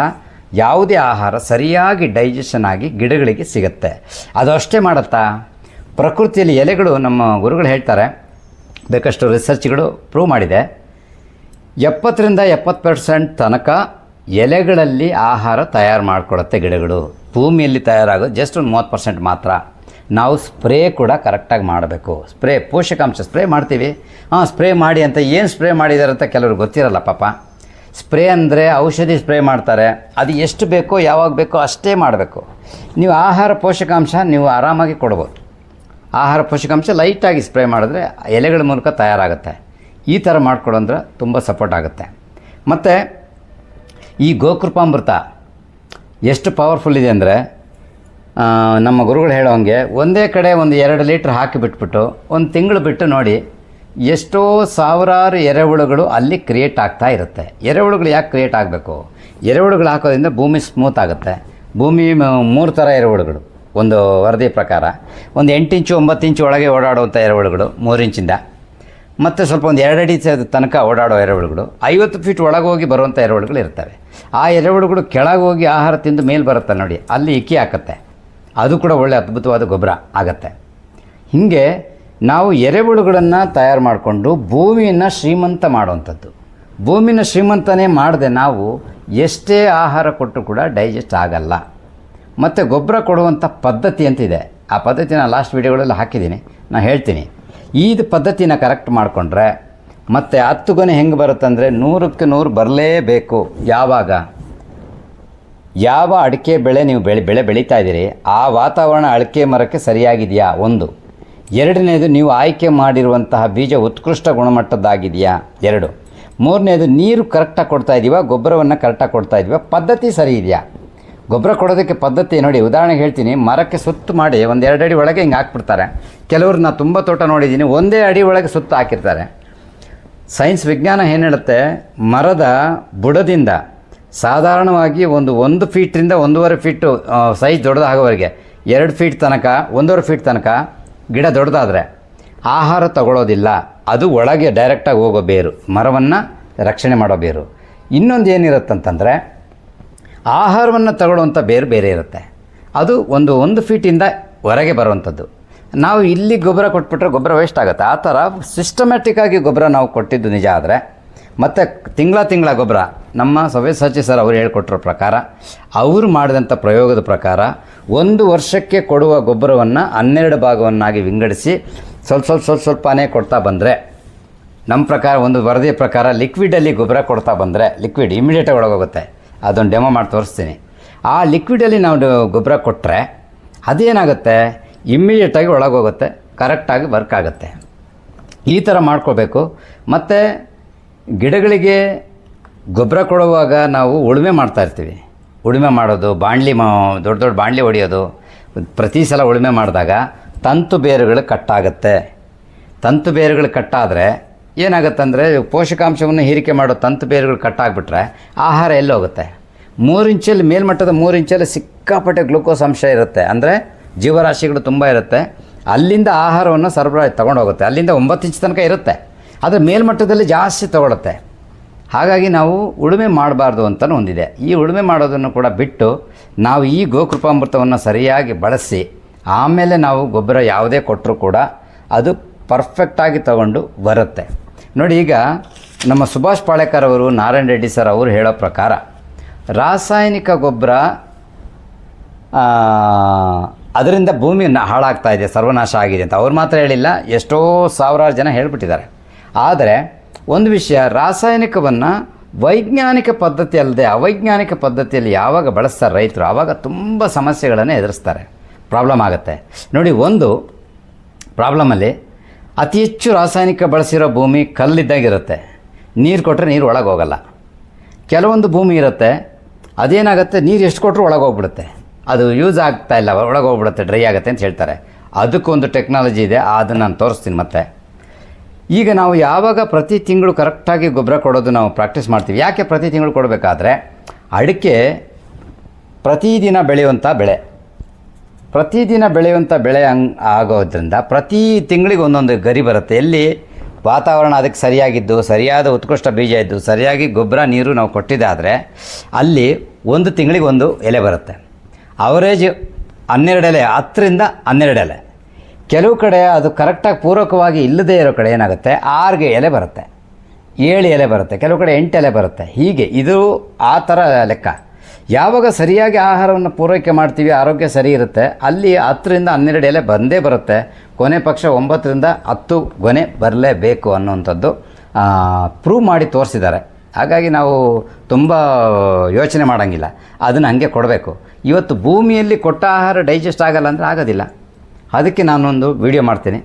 ಯಾವುದೇ ಆಹಾರ ಸರಿಯಾಗಿ ಡೈಜೆಷನ್ ಆಗಿ ಗಿಡಗಳಿಗೆ ಸಿಗುತ್ತೆ. ಅದು ಅಷ್ಟೇ ಮಾಡುತ್ತಾ? ಪ್ರಕೃತಿಯಲ್ಲಿ ಎಲೆಗಳು, ನಮ್ಮ ಗುರುಗಳು ಹೇಳ್ತಾರೆ, ಬೇಕಷ್ಟು ರಿಸರ್ಚ್ಗಳು ಪ್ರೂವ್ ಮಾಡಿದೆ, 70ರಿಂದ 70% ತನಕ ಎಲೆಗಳಲ್ಲಿ ಆಹಾರ ತಯಾರು ಮಾಡಿಕೊಡುತ್ತೆ ಗಿಡಗಳು. ಭೂಮಿಯಲ್ಲಿ ತಯಾರಾಗೋದು ಜಸ್ಟ್ ಒಂದು 30% ಮಾತ್ರ. ನಾವು ಸ್ಪ್ರೇ ಕೂಡ ಕರೆಕ್ಟಾಗಿ ಮಾಡಬೇಕು. ಪೋಷಕಾಂಶ ಸ್ಪ್ರೇ ಮಾಡ್ತೀವಿ. ಸ್ಪ್ರೇ ಮಾಡಿ ಅಂತ ಏನು ಸ್ಪ್ರೇ ಮಾಡಿದ್ದಾರೆ ಅಂತ ಕೆಲವರು ಗೊತ್ತಿರಲ್ಲ ಪಾಪ. ಸ್ಪ್ರೇ ಅಂದರೆ ಔಷಧಿ ಸ್ಪ್ರೇ ಮಾಡ್ತಾರೆ. ಅದು ಎಷ್ಟು ಬೇಕೋ ಯಾವಾಗ ಬೇಕೋ ಅಷ್ಟೇ ಮಾಡಬೇಕು. ನೀವು ಆಹಾರ ಪೋಷಕಾಂಶ ನೀವು ಆರಾಮಾಗಿ ಕೊಡ್ಬೋದು. ಆಹಾರ ಪೋಷಕಾಂಶ ಲೈಟಾಗಿ ಸ್ಪ್ರೇ ಮಾಡಿದ್ರೆ ಎಲೆಗಳ ಮೂಲಕ ತಯಾರಾಗುತ್ತೆ. ಈ ಥರ ಮಾಡ್ಕೊಡಂದ್ರೆ ತುಂಬ ಸಪೋರ್ಟ್ ಆಗುತ್ತೆ. ಮತ್ತು ಈ ಗೋಕೃಪಾಮೃತ ಎಷ್ಟು ಪವರ್ಫುಲ್ ಇದೆ ಅಂದರೆ, ನಮ್ಮ ಗುರುಗಳು ಹೇಳೋಂಗೆ ಒಂದೇ ಕಡೆ ಒಂದು 2 ಲೀಟ್ರ್ ಹಾಕಿ ಬಿಟ್ಬಿಟ್ಟು 1 ತಿಂಗಳು ಬಿಟ್ಟು ನೋಡಿ, ಎಷ್ಟೋ ಸಾವಿರಾರು ಎರೆಹುಳುಗಳು ಅಲ್ಲಿ ಕ್ರಿಯೇಟ್ ಆಗ್ತಾ ಇರುತ್ತೆ. ಎರೆಹುಳುಗಳು ಯಾಕೆ ಕ್ರಿಯೇಟ್ ಆಗಬೇಕು? ಎರೆಹುಳುಗಳು ಹಾಕೋದ್ರಿಂದ ಭೂಮಿ ಸ್ಮೂತ್ ಆಗುತ್ತೆ. ಭೂಮಿ 3 ಥರ ಎರೆಹುಳುಗಳು ಒಂದು ವರದಿ ಪ್ರಕಾರ. ಒಂದು 8 ಇಂಚು 9 ಇಂಚು ಒಳಗೆ ಓಡಾಡುವಂಥ ಎರೆಹುಳುಗಳು, 3 ಇಂಚಿಂದ, ಮತ್ತು ಸ್ವಲ್ಪ ಒಂದು 2 ಅಡಿ ತನಕ ಓಡಾಡೋ ಎರೆಹುಳುಗಳು, 50 ಫೀಟ್ ಒಳಗೆ ಹೋಗಿ ಬರುವಂಥ ಎರೆಹುಳುಗಳು ಇರ್ತವೆ. ಆ ಎರೆಹುಳುಗಳು ಕೆಳಗೆ ಹೋಗಿ ಆಹಾರ ತಿಂದು ಮೇಲೆ ಬರುತ್ತೆ ನೋಡಿ, ಅಲ್ಲಿ ಇಕ್ಕಿ ಹಾಕುತ್ತೆ. ಅದು ಕೂಡ ಒಳ್ಳೆ ಅದ್ಭುತವಾದ ಗೊಬ್ಬರ ಆಗುತ್ತೆ. ಹೀಗೆ ನಾವು ಎರೆಹುಳುಗಳನ್ನು ತಯಾರು ಮಾಡಿಕೊಂಡು ಭೂಮಿಯನ್ನು ಶ್ರೀಮಂತ ಮಾಡುವಂಥದ್ದು. ಭೂಮಿನ ಶ್ರೀಮಂತನೇ ಮಾಡದೆ ನಾವು ಎಷ್ಟೇ ಆಹಾರ ಕೊಟ್ಟರು ಕೂಡ ಡೈಜೆಸ್ಟ್ ಆಗಲ್ಲ. ಮತ್ತು ಗೊಬ್ಬರ ಕೊಡುವಂಥ ಪದ್ಧತಿ ಅಂತಿದೆ. ಆ ಪದ್ಧತಿನ ಲಾಸ್ಟ್ ವೀಡಿಯೋಗಳಲ್ಲಿ ಹಾಕಿದ್ದೀನಿ, ನಾನು ಹೇಳ್ತೀನಿ. ಈ ಪದ್ಧತಿನ ಕರೆಕ್ಟ್ ಮಾಡಿಕೊಂಡ್ರೆ ಮತ್ತು 10 ಗೊನೆ ಹೆಂಗೆ ಬರುತ್ತಂದರೆ 100ಕ್ಕೆ 100 ಬರಲೇಬೇಕು. ಯಾವಾಗ ಯಾವ ಅಡಿಕೆ ಬೆಳೆ ನೀವು ಬೆಳೆ ಬೆಳೀತಾ ಇದ್ದೀರಿ ಆ ವಾತಾವರಣ ಅಡಿಕೆ ಮರಕ್ಕೆ ಸರಿಯಾಗಿದೆಯಾ, ಒಂದು. ಎರಡನೇದು ನೀವು ಆಯ್ಕೆ ಮಾಡಿರುವಂತಹ ಬೀಜ ಉತ್ಕೃಷ್ಟ ಗುಣಮಟ್ಟದ್ದಾಗಿದೆಯಾ, 2. ಮೂರನೇದು ನೀರು ಕರೆಕ್ಟಾಗಿ ಕೊಡ್ತಾ ಇದ್ದೀವ, ಗೊಬ್ಬರವನ್ನು ಕರೆಕ್ಟಾಗಿ ಕೊಡ್ತಾ ಇದ್ದೀವ, ಪದ್ಧತಿ ಸರಿ ಇದೆಯಾ. ಗೊಬ್ಬರ ಕೊಡೋದಕ್ಕೆ ಪದ್ಧತಿ ನೋಡಿ, ಉದಾಹರಣೆಗೆ ಹೇಳ್ತೀನಿ. ಮರಕ್ಕೆ ಸುತ್ತು ಮಾಡಿ 1-2 ಅಡಿ ಒಳಗೆ ಹಿಂಗೆ ಹಾಕ್ಬಿಡ್ತಾರೆ. ಕೆಲವರು ನಾನು ತುಂಬ ತೋಟ ನೋಡಿದ್ದೀನಿ, 1 ಅಡಿ ಒಳಗೆ ಸುತ್ತು ಹಾಕಿರ್ತಾರೆ. ಸೈನ್ಸ್ ವಿಜ್ಞಾನ ಏನು ಹೇಳುತ್ತೆ, ಮರದ ಬುಡದಿಂದ ಸಾಧಾರಣವಾಗಿ 1 ಫೀಟ್ರಿಂದ 1.5 ಫೀಟು ಸೈಜ್ ದೊಡ್ಡದಾಗೋವರೆಗೆ 2 ಫೀಟ್ ತನಕ 1.5 ಫೀಟ್ ತನಕ ಗಿಡ ದೊಡ್ಡದಾದರೆ ಆಹಾರ ತಗೊಳ್ಳೋದಿಲ್ಲ. ಅದು ಒಳಗೆ ಡೈರೆಕ್ಟಾಗಿ ಹೋಗೋ ಬೇರು, ಮರವನ್ನು ರಕ್ಷಣೆ ಮಾಡೋ ಬೇರು. ಇನ್ನೊಂದು ಏನಿರುತ್ತಂತಂದರೆ ಆಹಾರವನ್ನು ತಗೊಳ್ಳುವಂಥ ಬೇರು ಬೇರೆ ಇರುತ್ತೆ. ಅದು 1 ಫೀಟಿಂದ ಹೊರಗೆ ಬರುವಂಥದ್ದು. ನಾವು ಇಲ್ಲಿ ಗೊಬ್ಬರ ಕೊಟ್ಬಿಟ್ರೆ ಗೊಬ್ಬರ ವೇಸ್ಟ್ ಆಗುತ್ತೆ. ಆ ಥರ ಸಿಸ್ಟಮ್ಯಾಟಿಕ್ಕಾಗಿ ಗೊಬ್ಬರ ನಾವು ಕೊಟ್ಟಿದ್ದು ನಿಜ. ಆದರೆ ಮತ್ತು ತಿಂಗಳ ಗೊಬ್ಬರ ನಮ್ಮ ಸವ್ಯಸಾಚಿ ಸರ್ ಅವರು ಹೇಳ್ಕೊಟ್ಟಿರೋ ಪ್ರಕಾರ, ಅವರು ಮಾಡಿದಂಥ ಪ್ರಯೋಗದ ಪ್ರಕಾರ 1 ವರ್ಷಕ್ಕೆ ಕೊಡುವ ಗೊಬ್ಬರವನ್ನು 12 ಭಾಗವನ್ನಾಗಿ ವಿಂಗಡಿಸಿ ಸ್ವಲ್ಪನೇ ಕೊಡ್ತಾ ಬಂದರೆ, ನಮ್ಮ ಪ್ರಕಾರ ಒಂದು ವರದಿಯ ಪ್ರಕಾರ ಲಿಕ್ವಿಡಲ್ಲಿ ಗೊಬ್ಬರ ಕೊಡ್ತಾ ಬಂದರೆ, ಲಿಕ್ವಿಡ್ ಇಮಿಡಿಯೇಟಾಗಿ ಒಳಗೋಗುತ್ತೆ. ಅದೊಂದು ಡೆಮೋ ಮಾಡಿ ತೋರಿಸ್ತೀನಿ. ಆ ಲಿಕ್ವಿಡಲ್ಲಿ ನಾವು ಗೊಬ್ಬರ ಕೊಟ್ಟರೆ ಅದೇನಾಗುತ್ತೆ, ಇಮ್ಮಿಡಿಯೇಟಾಗಿ ಒಳಗೋಗುತ್ತೆ, ಕರೆಕ್ಟಾಗಿ ವರ್ಕ್ ಆಗುತ್ತೆ. ಈ ಥರ ಮಾಡ್ಕೋಬೇಕು. ಮತ್ತು ಗಿಡಗಳಿಗೆ ಗೊಬ್ಬರ ಕೊಡುವಾಗ ನಾವು ಉಳುಮೆ ಮಾಡ್ತಾಯಿರ್ತೀವಿ. ಉಳುಮೆ ಮಾಡೋದು, ದೊಡ್ಡ ದೊಡ್ಡ ಬಾಣಲಿ ಹೊಡೆಯೋದು, ಪ್ರತಿ ಸಲ ಉಳುಮೆ ಮಾಡಿದಾಗ ತಂತು ಬೇರುಗಳು ಕಟ್ಟಾಗುತ್ತೆ. ತಂತು ಬೇರುಗಳು ಕಟ್ಟಾದರೆ ಏನಾಗುತ್ತೆ ಅಂದರೆ, ಪೋಷಕಾಂಶವನ್ನು ಹೀರಿಕೆ ಮಾಡೋ ತಂತು ಬೇರುಗಳು ಕಟ್ಟಾಗ್ಬಿಟ್ರೆ ಆಹಾರ ಎಲ್ಲೋಗುತ್ತೆ. 3 ಇಂಚಲ್ಲಿ ಮೇಲ್ಮಟ್ಟದ 3 ಇಂಚಲ್ಲಿ ಸಿಕ್ಕಾಪಟ್ಟೆ ಗ್ಲೂಕೋಸ್ ಅಂಶ ಇರುತ್ತೆ, ಅಂದರೆ ಜೀವರಾಶಿಗಳು ತುಂಬ ಇರುತ್ತೆ. ಅಲ್ಲಿಂದ ಆಹಾರವನ್ನು ಸರಬರಾಜು ತೊಗೊಂಡೋಗುತ್ತೆ. ಅಲ್ಲಿಂದ 9 ಇಂಚ್ ತನಕ ಇರುತ್ತೆ, ಆದರೆ ಮೇಲ್ಮಟ್ಟದಲ್ಲಿ ಜಾಸ್ತಿ ತೊಗೊಳುತ್ತೆ. ಹಾಗಾಗಿ ನಾವು ಉಳುಮೆ ಮಾಡಬಾರ್ದು ಅಂತಲೂ ಒಂದಿದೆ. ಈ ಉಳುಮೆ ಮಾಡೋದನ್ನು ಕೂಡ ಬಿಟ್ಟು ನಾವು ಈ ಗೋಕೃಪಾಮೃತವನ್ನು ಸರಿಯಾಗಿ ಬಳಸಿ ಆಮೇಲೆ ನಾವು ಗೊಬ್ಬರ ಯಾವುದೇ ಕೊಟ್ಟರೂ ಕೂಡ ಅದು ಪರ್ಫೆಕ್ಟಾಗಿ ತಗೊಂಡು ಬರುತ್ತೆ. ನೋಡಿ, ಈಗ ನಮ್ಮ ಸುಭಾಷ್ ಪಾಳೇಕರ್ ಅವರು, ನಾರಾಯಣ ರೆಡ್ಡಿ ಸರ್ ಅವರು ಹೇಳೋ ಪ್ರಕಾರ ರಾಸಾಯನಿಕ ಗೊಬ್ಬರ ಅದರಿಂದ ಭೂಮಿ ಹಾಳಾಗ್ತಾ ಇದೆ, ಸರ್ವನಾಶ ಆಗಿದೆ ಅಂತ ಅವ್ರು ಮಾತ್ರ ಹೇಳಿಲ್ಲ, ಎಷ್ಟೋ ಸಾವಿರಾರು ಜನ ಹೇಳ್ಬಿಟ್ಟಿದ್ದಾರೆ. ಆದರೆ ಒಂದು ವಿಷಯ, ರಾಸಾಯನಿಕವನ್ನು ವೈಜ್ಞಾನಿಕ ಪದ್ಧತಿ ಅಲ್ಲದೆ ಅವೈಜ್ಞಾನಿಕ ಪದ್ಧತಿಯಲ್ಲಿ ಯಾವಾಗ ಬಳಸ್ತಾರೆ ರೈತರು, ಆವಾಗ ತುಂಬ ಸಮಸ್ಯೆಗಳನ್ನು ಎದುರಿಸ್ತಾರೆ, ಪ್ರಾಬ್ಲಮ್ ಆಗುತ್ತೆ. ನೋಡಿ, ಒಂದು ಪ್ರಾಬ್ಲಮಲ್ಲಿ ಅತಿ ಹೆಚ್ಚು ರಾಸಾಯನಿಕ ಬಳಸಿರೋ ಭೂಮಿ ಕಲ್ಲಿದ್ದಾಗಿರುತ್ತೆ, ನೀರು ಕೊಟ್ಟರೆ ನೀರು ಒಳಗೆ ಹೋಗಲ್ಲ. ಕೆಲವೊಂದು ಭೂಮಿ ಇರುತ್ತೆ, ಅದೇನಾಗುತ್ತೆ, ನೀರು ಎಷ್ಟು ಕೊಟ್ಟರು ಒಳಗೆ ಹೋಗ್ಬಿಡುತ್ತೆ, ಅದು ಯೂಸ್ ಆಗ್ತಾ ಇಲ್ಲ, ಒಳಗೆ ಹೋಗ್ಬಿಡುತ್ತೆ, ಡ್ರೈ ಆಗುತ್ತೆ ಅಂತ ಹೇಳ್ತಾರೆ. ಅದಕ್ಕೊಂದು ಟೆಕ್ನಾಲಜಿ ಇದೆ, ಅದನ್ನು ನಾನು ತೋರಿಸ್ತೀನಿ. ಮತ್ತು ಈಗ ನಾವು ಯಾವಾಗ ಪ್ರತಿ ತಿಂಗಳು ಕರೆಕ್ಟಾಗಿ ಗೊಬ್ಬರ ಕೊಡೋದು ನಾವು ಪ್ರಾಕ್ಟೀಸ್ ಮಾಡ್ತೀವಿ. ಯಾಕೆ ಪ್ರತಿ ತಿಂಗಳು ಕೊಡಬೇಕಾದ್ರೆ, ಅಡಿಕೆ ಪ್ರತಿದಿನ ಬೆಳೆಯುವಂಥ ಬೆಳೆ, ಪ್ರತಿದಿನ ಬೆಳೆಯುವಂಥ ಬೆಳೆ ಆಗೋದ್ರಿಂದ ಪ್ರತಿ ತಿಂಗಳಿಗೆ ಒಂದೊಂದು ಗರಿ ಬರುತ್ತೆ. ಎಲ್ಲಿ ವಾತಾವರಣ ಅದಕ್ಕೆ ಸರಿಯಾಗಿದ್ದು, ಸರಿಯಾದ ಉತ್ಕೃಷ್ಟ ಬೀಜ ಇದ್ದು, ಸರಿಯಾಗಿ ಗೊಬ್ಬರ ನೀರು ನಾವು ಕೊಟ್ಟಿದ್ದಾದರೆ ಅಲ್ಲಿ 1 ತಿಂಗಳಿಗೆ 1 ಎಲೆ ಬರುತ್ತೆ. ಅವರೇಜ್ 12 ಎಲೆ, 10ರಿಂದ 12 ಎಲೆ. ಕೆಲವು ಕಡೆ ಅದು ಕರೆಕ್ಟಾಗಿ ಪೂರಕವಾಗಿ ಇಲ್ಲದೇ ಇರೋ ಕಡೆ ಏನಾಗುತ್ತೆ, 6 ಎಲೆ ಬರುತ್ತೆ, 7 ಎಲೆ ಬರುತ್ತೆ, ಕೆಲವು ಕಡೆ 8 ಎಲೆ ಬರುತ್ತೆ. ಹೀಗೆ ಇದು ಆ ಥರ ಲೆಕ್ಕ. ಯಾವಾಗ ಸರಿಯಾಗಿ ಆಹಾರವನ್ನು ಪೂರೈಕೆ ಮಾಡ್ತೀವಿ, ಆರೋಗ್ಯ ಸರಿ ಇರುತ್ತೆ, ಅಲ್ಲಿ 10ರಿಂದ 12 ಎಲೆ ಬಂದೇ ಬರುತ್ತೆ. ಕೊನೆ ಪಕ್ಷ 9ರಿಂದ 10 ಗೊನೆ ಬರಲೇಬೇಕು ಅನ್ನುವಂಥದ್ದು ಪ್ರೂವ್ ಮಾಡಿ ತೋರಿಸಿದ್ದಾರೆ. ಹಾಗಾಗಿ ನಾವು ತುಂಬ ಯೋಚನೆ ಮಾಡೋಂಗಿಲ್ಲ, ಅದನ್ನು ಹಾಗೆ ಕೊಡಬೇಕು. ಇವತ್ತು ಭೂಮಿಯಲ್ಲಿ ಕೊಟ್ಟ ಆಹಾರ ಡೈಜೆಸ್ಟ್ ಆಗಲ್ಲ ಅಂದರೆ ಆಗೋದಿಲ್ಲ. ಅದಕ್ಕೆ ನಾನೊಂದು ವಿಡಿಯೋ ಮಾಡ್ತೀನಿ,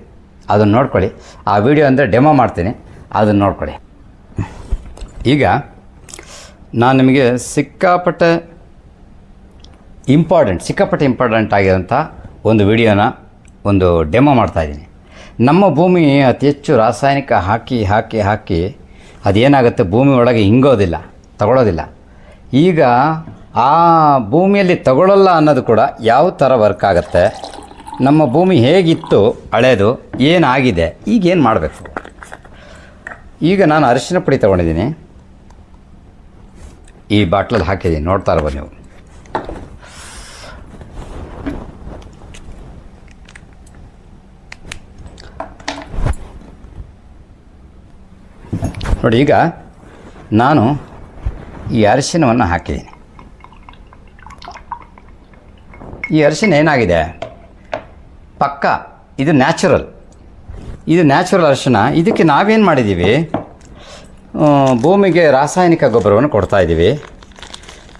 ಅದನ್ನು ನೋಡ್ಕೊಳ್ಳಿ. ಆ ವಿಡಿಯೋ ಅಂದರೆ ಡೆಮೋ ಮಾಡ್ತೀನಿ, ಅದನ್ನು ನೋಡ್ಕೊಳ್ಳಿ. ಈಗ ನಾನು ನಿಮಗೆ ಸಿಕ್ಕಾಪಟ್ಟೆ ಇಂಪಾರ್ಟೆಂಟ್ ಆಗಿರೋಂಥ ಒಂದು ವಿಡಿಯೋನ ಒಂದು ಡೆಮೋ ಮಾಡ್ತಾಯಿದ್ದೀನಿ. ನಮ್ಮ ಭೂಮಿ ಅತಿ ಹೆಚ್ಚು ರಾಸಾಯನಿಕ ಹಾಕಿ ಅದೇನಾಗುತ್ತೆ, ಭೂಮಿ ಒಳಗೆ ಹಿಂಗೋದಿಲ್ಲ, ತಗೊಳ್ಳೋದಿಲ್ಲ. ಈಗ ಆ ಭೂಮಿಯಲ್ಲಿ ತಗೊಳ್ಳಲ್ಲ ಅನ್ನೋದು ಕೂಡ ಯಾವ ಥರ ವರ್ಕ್ ಆಗುತ್ತೆ, ನಮ್ಮ ಭೂಮಿ ಹೇಗಿತ್ತು ಹಳೇದು, ಏನಾಗಿದೆ, ಈಗೇನು ಮಾಡಬೇಕು. ಈಗ ನಾನು ಅರಿಶಿನ ಪುಡಿ ತೊಗೊಂಡಿದ್ದೀನಿ, ಈ ಬಾಟ್ಲಲ್ಲಿ ಹಾಕಿದ್ದೀನಿ, ನೋಡ್ತಾ ಇರ್ಬೋದು ನೀವು. ನೋಡಿ, ಈಗ ನಾನು ಈ ಅರಿಶಿನವನ್ನು ಹಾಕಿದ್ದೀನಿ. ಈ ಅರಿಶಿನ ಏನಾಗಿದೆ, ಪಕ್ಕ ಇದು ನ್ಯಾಚುರಲ್ ಅರಿಶಿನ. ಇದಕ್ಕೆ ನಾವೇನು ಮಾಡಿದ್ದೀವಿ, ಭೂಮಿಗೆ ರಾಸಾಯನಿಕ ಗೊಬ್ಬರವನ್ನು ಕೊಡ್ತಾಯಿದ್ದೀವಿ.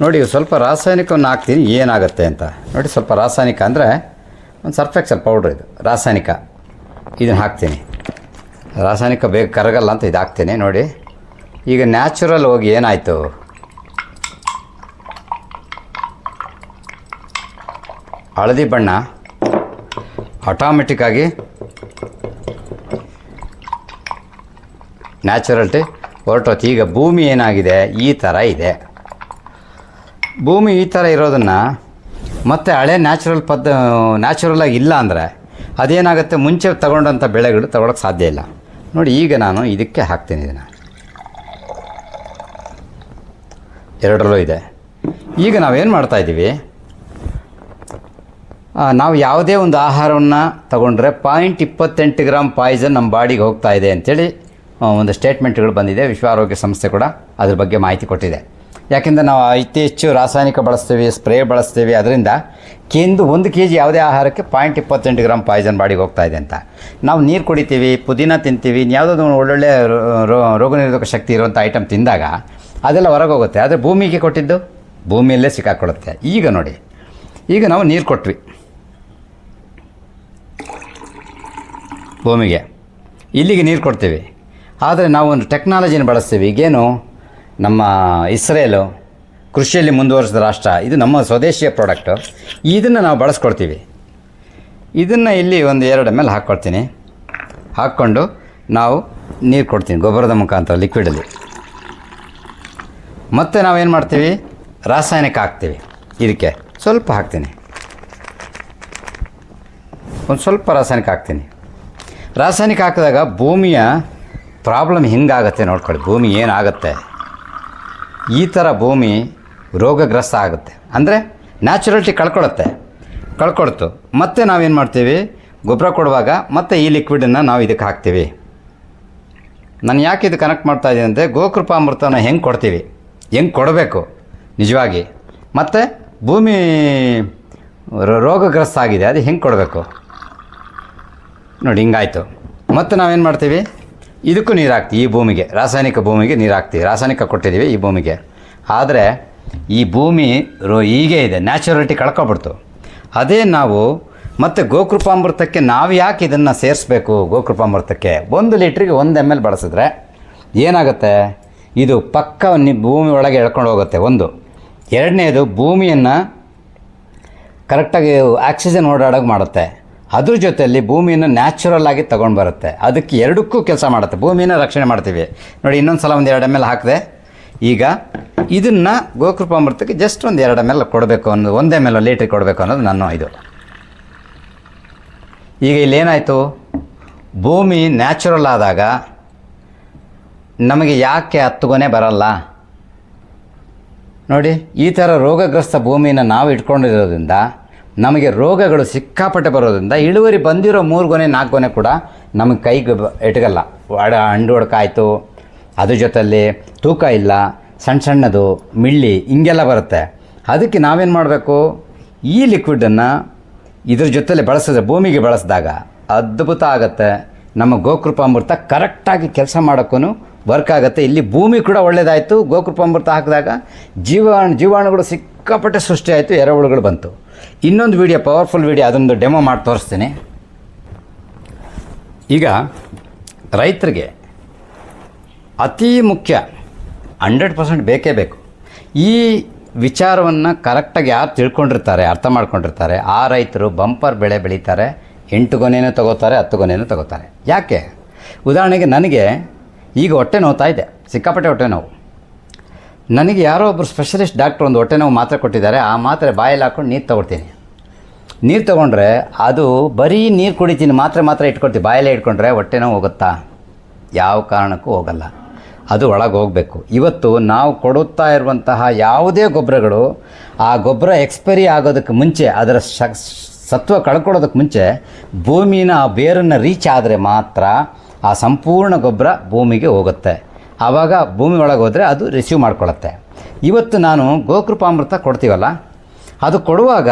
ನೋಡಿ, ಸ್ವಲ್ಪ ರಾಸಾಯನಿಕವನ್ನು ಹಾಕ್ತೀನಿ, ಏನಾಗುತ್ತೆ ಅಂತ ನೋಡಿ. ಸ್ವಲ್ಪ ರಾಸಾಯನಿಕ ಅಂದರೆ ಒಂದು ಸರ್ಫ್ ಎಕ್ಸೆಲ್ ಪೌಡ್ರ್, ಇದು ರಾಸಾಯನಿಕ. ಇದನ್ನು ಹಾಕ್ತೀನಿ. ರಾಸಾಯನಿಕ ಬೇಗ ಕರಗಲ್ಲ ಅಂತ ಇದು ಹಾಕ್ತೀನಿ. ನೋಡಿ, ಈಗ ನ್ಯಾಚುರಲ್ ಹೋಗಿ ಏನಾಯಿತು, ಹಳದಿ ಬಣ್ಣ ಆಟೋಮೆಟಿಕ್ಕಾಗಿ ನ್ಯಾಚುರಲ್ಟಿ ಹೊರಟೋತು. ಈಗ ಭೂಮಿ ಏನಾಗಿದೆ, ಈ ಥರ ಇದೆ. ಭೂಮಿ ಈ ಥರ ಇರೋದನ್ನು ಮತ್ತು ಹಳೆ ನ್ಯಾಚುರಲಾಗಿ ಇಲ್ಲ ಅಂದರೆ ಅದೇನಾಗುತ್ತೆ, ಮುಂಚೆ ತಗೊಂಡಂಥ ಬೆಳೆಗಳು ತಗೊಳಕ್ಕೆ ಸಾಧ್ಯ ಇಲ್ಲ. ನೋಡಿ, ಈಗ ನಾನು ಇದಕ್ಕೆ ಹಾಕ್ತೀನಿ. ಇದನ್ನು ಎರಡರಲ್ಲೂ ಇದೆ. ಈಗ ನಾವೇನು ಮಾಡ್ತಾಯಿದ್ದೀವಿ, ನಾವು ಯಾವುದೇ ಒಂದು ಆಹಾರವನ್ನು ತಗೊಂಡ್ರೆ 0.28 ಗ್ರಾಮ್ ಪಾಯ್ಸನ್ ನಮ್ಮ ಬಾಡಿಗೆ ಹೋಗ್ತಾ ಇದೆ ಅಂಥೇಳಿ ಒಂದು ಸ್ಟೇಟ್ಮೆಂಟ್ಗಳು ಬಂದಿದೆ. ವಿಶ್ವ ಆರೋಗ್ಯ ಸಂಸ್ಥೆ ಕೂಡ ಅದ್ರ ಬಗ್ಗೆ ಮಾಹಿತಿ ಕೊಟ್ಟಿದೆ. ಯಾಕೆಂದರೆ ನಾವು ಅತಿ ಹೆಚ್ಚು ರಾಸಾಯನಿಕ ಬಳಸ್ತೀವಿ, ಸ್ಪ್ರೇ ಬಳಸ್ತೀವಿ. ಅದರಿಂದ 1 kg ಯಾವುದೇ ಆಹಾರಕ್ಕೆ 0.28 ಗ್ರಾಮ್ ಪಾಯ್ಸನ್ ಬಾಡಿಗೆ ಹೋಗ್ತಾ ಇದೆ ಅಂತ. ನಾವು ನೀರು ಕುಡಿತೀವಿ, ಪುದೀನ ತಿಂತೀವಿ, ಯಾವುದಾದ್ರು ಒಳ್ಳೊಳ್ಳೆ ರೋಗ ನಿರೋಧಕ ಶಕ್ತಿ ಇರುವಂಥ ಐಟಮ್ ತಿಂದಾಗ ಅದೆಲ್ಲ ಹೊರಗೆ ಹೋಗುತ್ತೆ. ಆದರೆ ಭೂಮಿಗೆ ಕೊಟ್ಟಿದ್ದು ಭೂಮಿಯಲ್ಲೇ ಸಿಕ್ಕಾಕೊಳ್ಳುತ್ತೆ. ಈಗ ನೋಡಿ, ಈಗ ನಾವು ನೀರು ಕೊಟ್ವಿ ಭೂಮಿಗೆ, ಇಲ್ಲಿಗೆ ನೀರು ಕೊಡ್ತೀವಿ. ಆದರೆ ನಾವು ಒಂದು ಟೆಕ್ನಾಲಜಿನ ಬಳಸ್ತೀವಿ. ಈಗೇನು ನಮ್ಮ ಇಸ್ರೇಲು ಕೃಷಿಯಲ್ಲಿ ಮುಂದುವರಿಸಿದ ರಾಷ್ಟ್ರ, ಇದು ನಮ್ಮ ಸ್ವದೇಶಿಯ ಪ್ರಾಡಕ್ಟು. ಇದನ್ನು ನಾವು ಬಳಸ್ಕೊಡ್ತೀವಿ. ಇದನ್ನು ಇಲ್ಲಿ ಒಂದು 2 ml ಹಾಕ್ಕೊಳ್ತೀನಿ. ಹಾಕ್ಕೊಂಡು ನಾವು ನೀರು ಕೊಡ್ತೀನಿ ಗೊಬ್ಬರದ ಮುಖಾಂತರ ಲಿಕ್ವಿಡಲ್ಲಿ. ಮತ್ತು ನಾವೇನು ಮಾಡ್ತೀವಿ, ರಾಸಾಯನಿಕ ಹಾಕ್ತೀವಿ. ಇದಕ್ಕೆ ಸ್ವಲ್ಪ ಹಾಕ್ತೀನಿ, ಒಂದು ಸ್ವಲ್ಪ ರಾಸಾಯನಿಕ ಹಾಕ್ತೀನಿ. ರಾಸಾಯನಿಕ ಹಾಕಿದಾಗ ಭೂಮಿಯ ಪ್ರಾಬ್ಲಮ್ ಹಿಂಗಾಗುತ್ತೆ ನೋಡ್ಕೊಳ್ಳಿ. ಭೂಮಿ ಏನಾಗುತ್ತೆ, ಈ ಥರ ಭೂಮಿ ರೋಗಗ್ರಸ್ತ ಆಗುತ್ತೆ. ಅಂದರೆ ನ್ಯಾಚುರಲಿಟಿ ಕಳ್ಕೊಳ್ತು. ಮತ್ತು ನಾವೇನು ಮಾಡ್ತೀವಿ, ಗೊಬ್ಬರ ಕೊಡುವಾಗ ಮತ್ತು ಈ ಲಿಕ್ವಿಡನ್ನು ನಾವು ಇದಕ್ಕೆ ಹಾಕ್ತೀವಿ. ನಾನು ಯಾಕೆ ಇದು ಕನೆಕ್ಟ್ ಮಾಡ್ತಾಯಿದ್ದೀನಿ ಅಂದರೆ, ಗೋಕೃಪಾಮೃತನ ಹೆಂಗೆ ಕೊಡ್ತೀವಿ, ಹೆಂಗೆ ಕೊಡಬೇಕು ನಿಜವಾಗಿ, ಮತ್ತು ಭೂಮಿ ರೋಗಗ್ರಸ್ತ ಆಗಿದೆ ಅದು ಹೆಂಗೆ ಕೊಡಬೇಕು ನೋಡಿ. ಹಿಂಗಾಯಿತು. ಮತ್ತು ನಾವೇನು ಮಾಡ್ತೀವಿ, ಇದಕ್ಕೂ ನೀರು ಹಾಕ್ತೀವಿ. ಈ ಭೂಮಿಗೆ, ರಾಸಾಯನಿಕ ಭೂಮಿಗೆ ನೀರು ಹಾಕ್ತೀವಿ. ರಾಸಾಯನಿಕ ಕೊಟ್ಟಿದ್ದೀವಿ ಈ ಭೂಮಿಗೆ. ಆದರೆ ಈ ಭೂಮಿ ಹೀಗೆ ಇದೆ, ನ್ಯಾಚುರಲಿಟಿ ಕಳ್ಕೊಬಿಡ್ತು. ಅದೇ ನಾವು ಮತ್ತು ಗೋಕೃಪಾಮೃತಕ್ಕೆ ನಾವು ಯಾಕೆ ಇದನ್ನು ಸೇರಿಸ್ಬೇಕು, ಗೋಕೃಪಾಮೃತಕ್ಕೆ 1 ಲೀಟ್ರಿಗೆ 1 ml ಬಳಸಿದ್ರೆ ಏನಾಗುತ್ತೆ, ಇದು ಪಕ್ಕ ಭೂಮಿ ಒಳಗೆ ಎಳ್ಕೊಂಡು ಹೋಗುತ್ತೆ. ಒಂದು. ಎರಡನೇದು, ಭೂಮಿಯನ್ನು ಕರೆಕ್ಟಾಗಿ ಆಕ್ಸಿಜನ್ ಓಡಾಡೋಕೆ ಮಾಡುತ್ತೆ. ಅದ್ರ ಜೊತೆಯಲ್ಲಿ ಭೂಮಿಯನ್ನು ನ್ಯಾಚುರಲ್ ಆಗಿ ತೊಗೊಂಡು ಬರುತ್ತೆ. ಅದಕ್ಕೆ ಎರಡಕ್ಕೂ ಕೆಲಸ ಮಾಡುತ್ತೆ. ಭೂಮಿನ ರಕ್ಷಣೆ ಮಾಡ್ತೀವಿ ನೋಡಿ. ಇನ್ನೊಂದು ಸಲ 1 ml ಹಾಕಿದೆ. ಈಗ ಇದನ್ನು ಗೋಕೃಪಾಮೃತಕ್ಕೆ ಜಸ್ಟ್ 1 ml ಕೊಡಬೇಕು ಅನ್ನೋದು, 1 ml ಲೀಟ್ರಿಗೆ ಕೊಡಬೇಕು ಅನ್ನೋದು ನನ್ನ ಇದು. ಈಗ ಇಲ್ಲೇನಾಯಿತು, ಭೂಮಿ ನ್ಯಾಚುರಲ್ ಆದಾಗ ನಮಗೆ ಯಾಕೆ 10 ಗೊನೆ ಬರಲ್ಲ ನೋಡಿ. ಈ ಥರ ರೋಗಗ್ರಸ್ತ ಭೂಮಿನ ನಾವು ಇಟ್ಕೊಂಡಿರೋದ್ರಿಂದ ನಮಗೆ ರೋಗಗಳು ಸಿಕ್ಕಾಪಟ್ಟೆ ಬರೋದ್ರಿಂದ ಇಳುವರಿ ಬಂದಿರೋ 3 ಗೊನೆ 4 ಗೊನೆ ಕೂಡ ನಮಗೆ ಕೈಗೆ ಎಟಗಲ್ಲ. ಹಂಡು ಹೊಡ್ಕಾಯ್ತು, ಅದ್ರ ಜೊತೆಯಲ್ಲಿ ತೂಕ ಇಲ್ಲ, ಸಣ್ಣದು ಮಿಳ್ಳಿ ಹಿಂಗೆಲ್ಲ ಬರುತ್ತೆ. ಅದಕ್ಕೆ ನಾವೇನು ಮಾಡಬೇಕು, ಈ ಲಿಕ್ವಿಡನ್ನು ಇದ್ರ ಜೊತೆಲಿ ಬಳಸಿದ್ರೆ, ಭೂಮಿಗೆ ಬಳಸಿದಾಗ ಅದ್ಭುತ ಆಗುತ್ತೆ. ನಮ್ಮ ಗೋಕೃಪಾಮೃತ ಕರೆಕ್ಟಾಗಿ ಕೆಲಸ ಮಾಡೋಕ್ಕೂ ವರ್ಕ್ ಆಗುತ್ತೆ. ಇಲ್ಲಿ ಭೂಮಿ ಕೂಡ ಒಳ್ಳೆಯದಾಯಿತು. ಗೋಕೃಪಾಮೃತ ಹಾಕಿದಾಗ ಜೀವಾಣುಗಳು ಸಿಕ್ಕಾಪಟ್ಟೆ ಸೃಷ್ಟಿ ಆಯಿತು, ಎರೆಹುಳುಗಳು ಬಂತು. ಇನ್ನೊಂದು ವಿಡಿಯೋ, ಪವರ್ಫುಲ್ ವಿಡಿಯೋ, ಅದೊಂದು ಡೆಮೋ ಮಾಡಿ ತೋರಿಸ್ತೀನಿ. ಈಗ ರೈತರಿಗೆ ಅತಿ ಮುಖ್ಯ 100% ಬೇಕೇ ಬೇಕು. ಈ ವಿಚಾರವನ್ನು ಕರೆಕ್ಟಾಗಿ ಯಾರು ತಿಳ್ಕೊಂಡಿರ್ತಾರೆ, ಅರ್ಥ ಮಾಡ್ಕೊಂಡಿರ್ತಾರೆ, ಆ ರೈತರು ಬಂಪರ್ ಬೆಳೆ ಬೆಳೀತಾರೆ. 8 ಗೊನೆನೂ ತಗೋತಾರೆ, 10 ಗೊನೆನೂ ತಗೋತಾರೆ. ಯಾಕೆ? ಉದಾಹರಣೆಗೆ ನನಗೆ ಈಗ ಹೊಟ್ಟೆ ನೋವ್ತಾ ಇದೆ, ಸಿಕ್ಕಾಪಟ್ಟೆ ಹೊಟ್ಟೆ ನೋವು. ನನಗೆ ಯಾರೋ ಒಬ್ಬರು ಸ್ಪೆಷಲಿಸ್ಟ್ ಡಾಕ್ಟ್ರು ಒಂದು ಹೊಟ್ಟೆ ನೋವು ಮಾತ್ರೆ ಕೊಟ್ಟಿದ್ದಾರೆ. ಆ ಮಾತ್ರೆ ಬಾಯಲ್ಲಿ ಹಾಕ್ಕೊಂಡು ನೀರು ತೊಗೊಳ್ತೀನಿ. ನೀರು ತೊಗೊಂಡ್ರೆ ಅದು ಬರೀ ನೀರು ಕುಡಿತೀನಿ, ಮಾತ್ರೆ ಇಟ್ಕೊಳ್ತೀವಿ. ಬಾಯಲ್ಲೇ ಇಟ್ಕೊಂಡ್ರೆ ಹೊಟ್ಟೆ ನೋವು ಹೋಗುತ್ತಾ? ಯಾವ ಕಾರಣಕ್ಕೂ ಹೋಗಲ್ಲ. ಅದು ಒಳಗೆ ಹೋಗಬೇಕು. ಇವತ್ತು ನಾವು ಕೊಡುತ್ತಾ ಇರುವಂತಹ ಯಾವುದೇ ಗೊಬ್ಬರಗಳು, ಆ ಗೊಬ್ಬರ ಎಕ್ಸ್ಪೈರಿ ಆಗೋದಕ್ಕೆ ಮುಂಚೆ, ಅದರ ಸತ್ವ ಕಳ್ಕೊಳ್ಳೋದಕ್ಕೆ ಮುಂಚೆ ಭೂಮಿನ ಆ ಬೇರನ್ನು ರೀಚ್ ಆದರೆ ಮಾತ್ರ ಆ ಸಂಪೂರ್ಣ ಗೊಬ್ಬರ ಭೂಮಿಗೆ ಹೋಗುತ್ತೆ. ಆವಾಗ ಭೂಮಿ ಒಳಗೆ ಹೋದರೆ ಅದು ರಿಸೀವ್ ಮಾಡ್ಕೊಳ್ಳುತ್ತೆ. ಇವತ್ತು ನಾನು ಗೋಕೃಪಾಮೃತ ಕೊಡ್ತೀವಲ್ಲ, ಅದು ಕೊಡುವಾಗ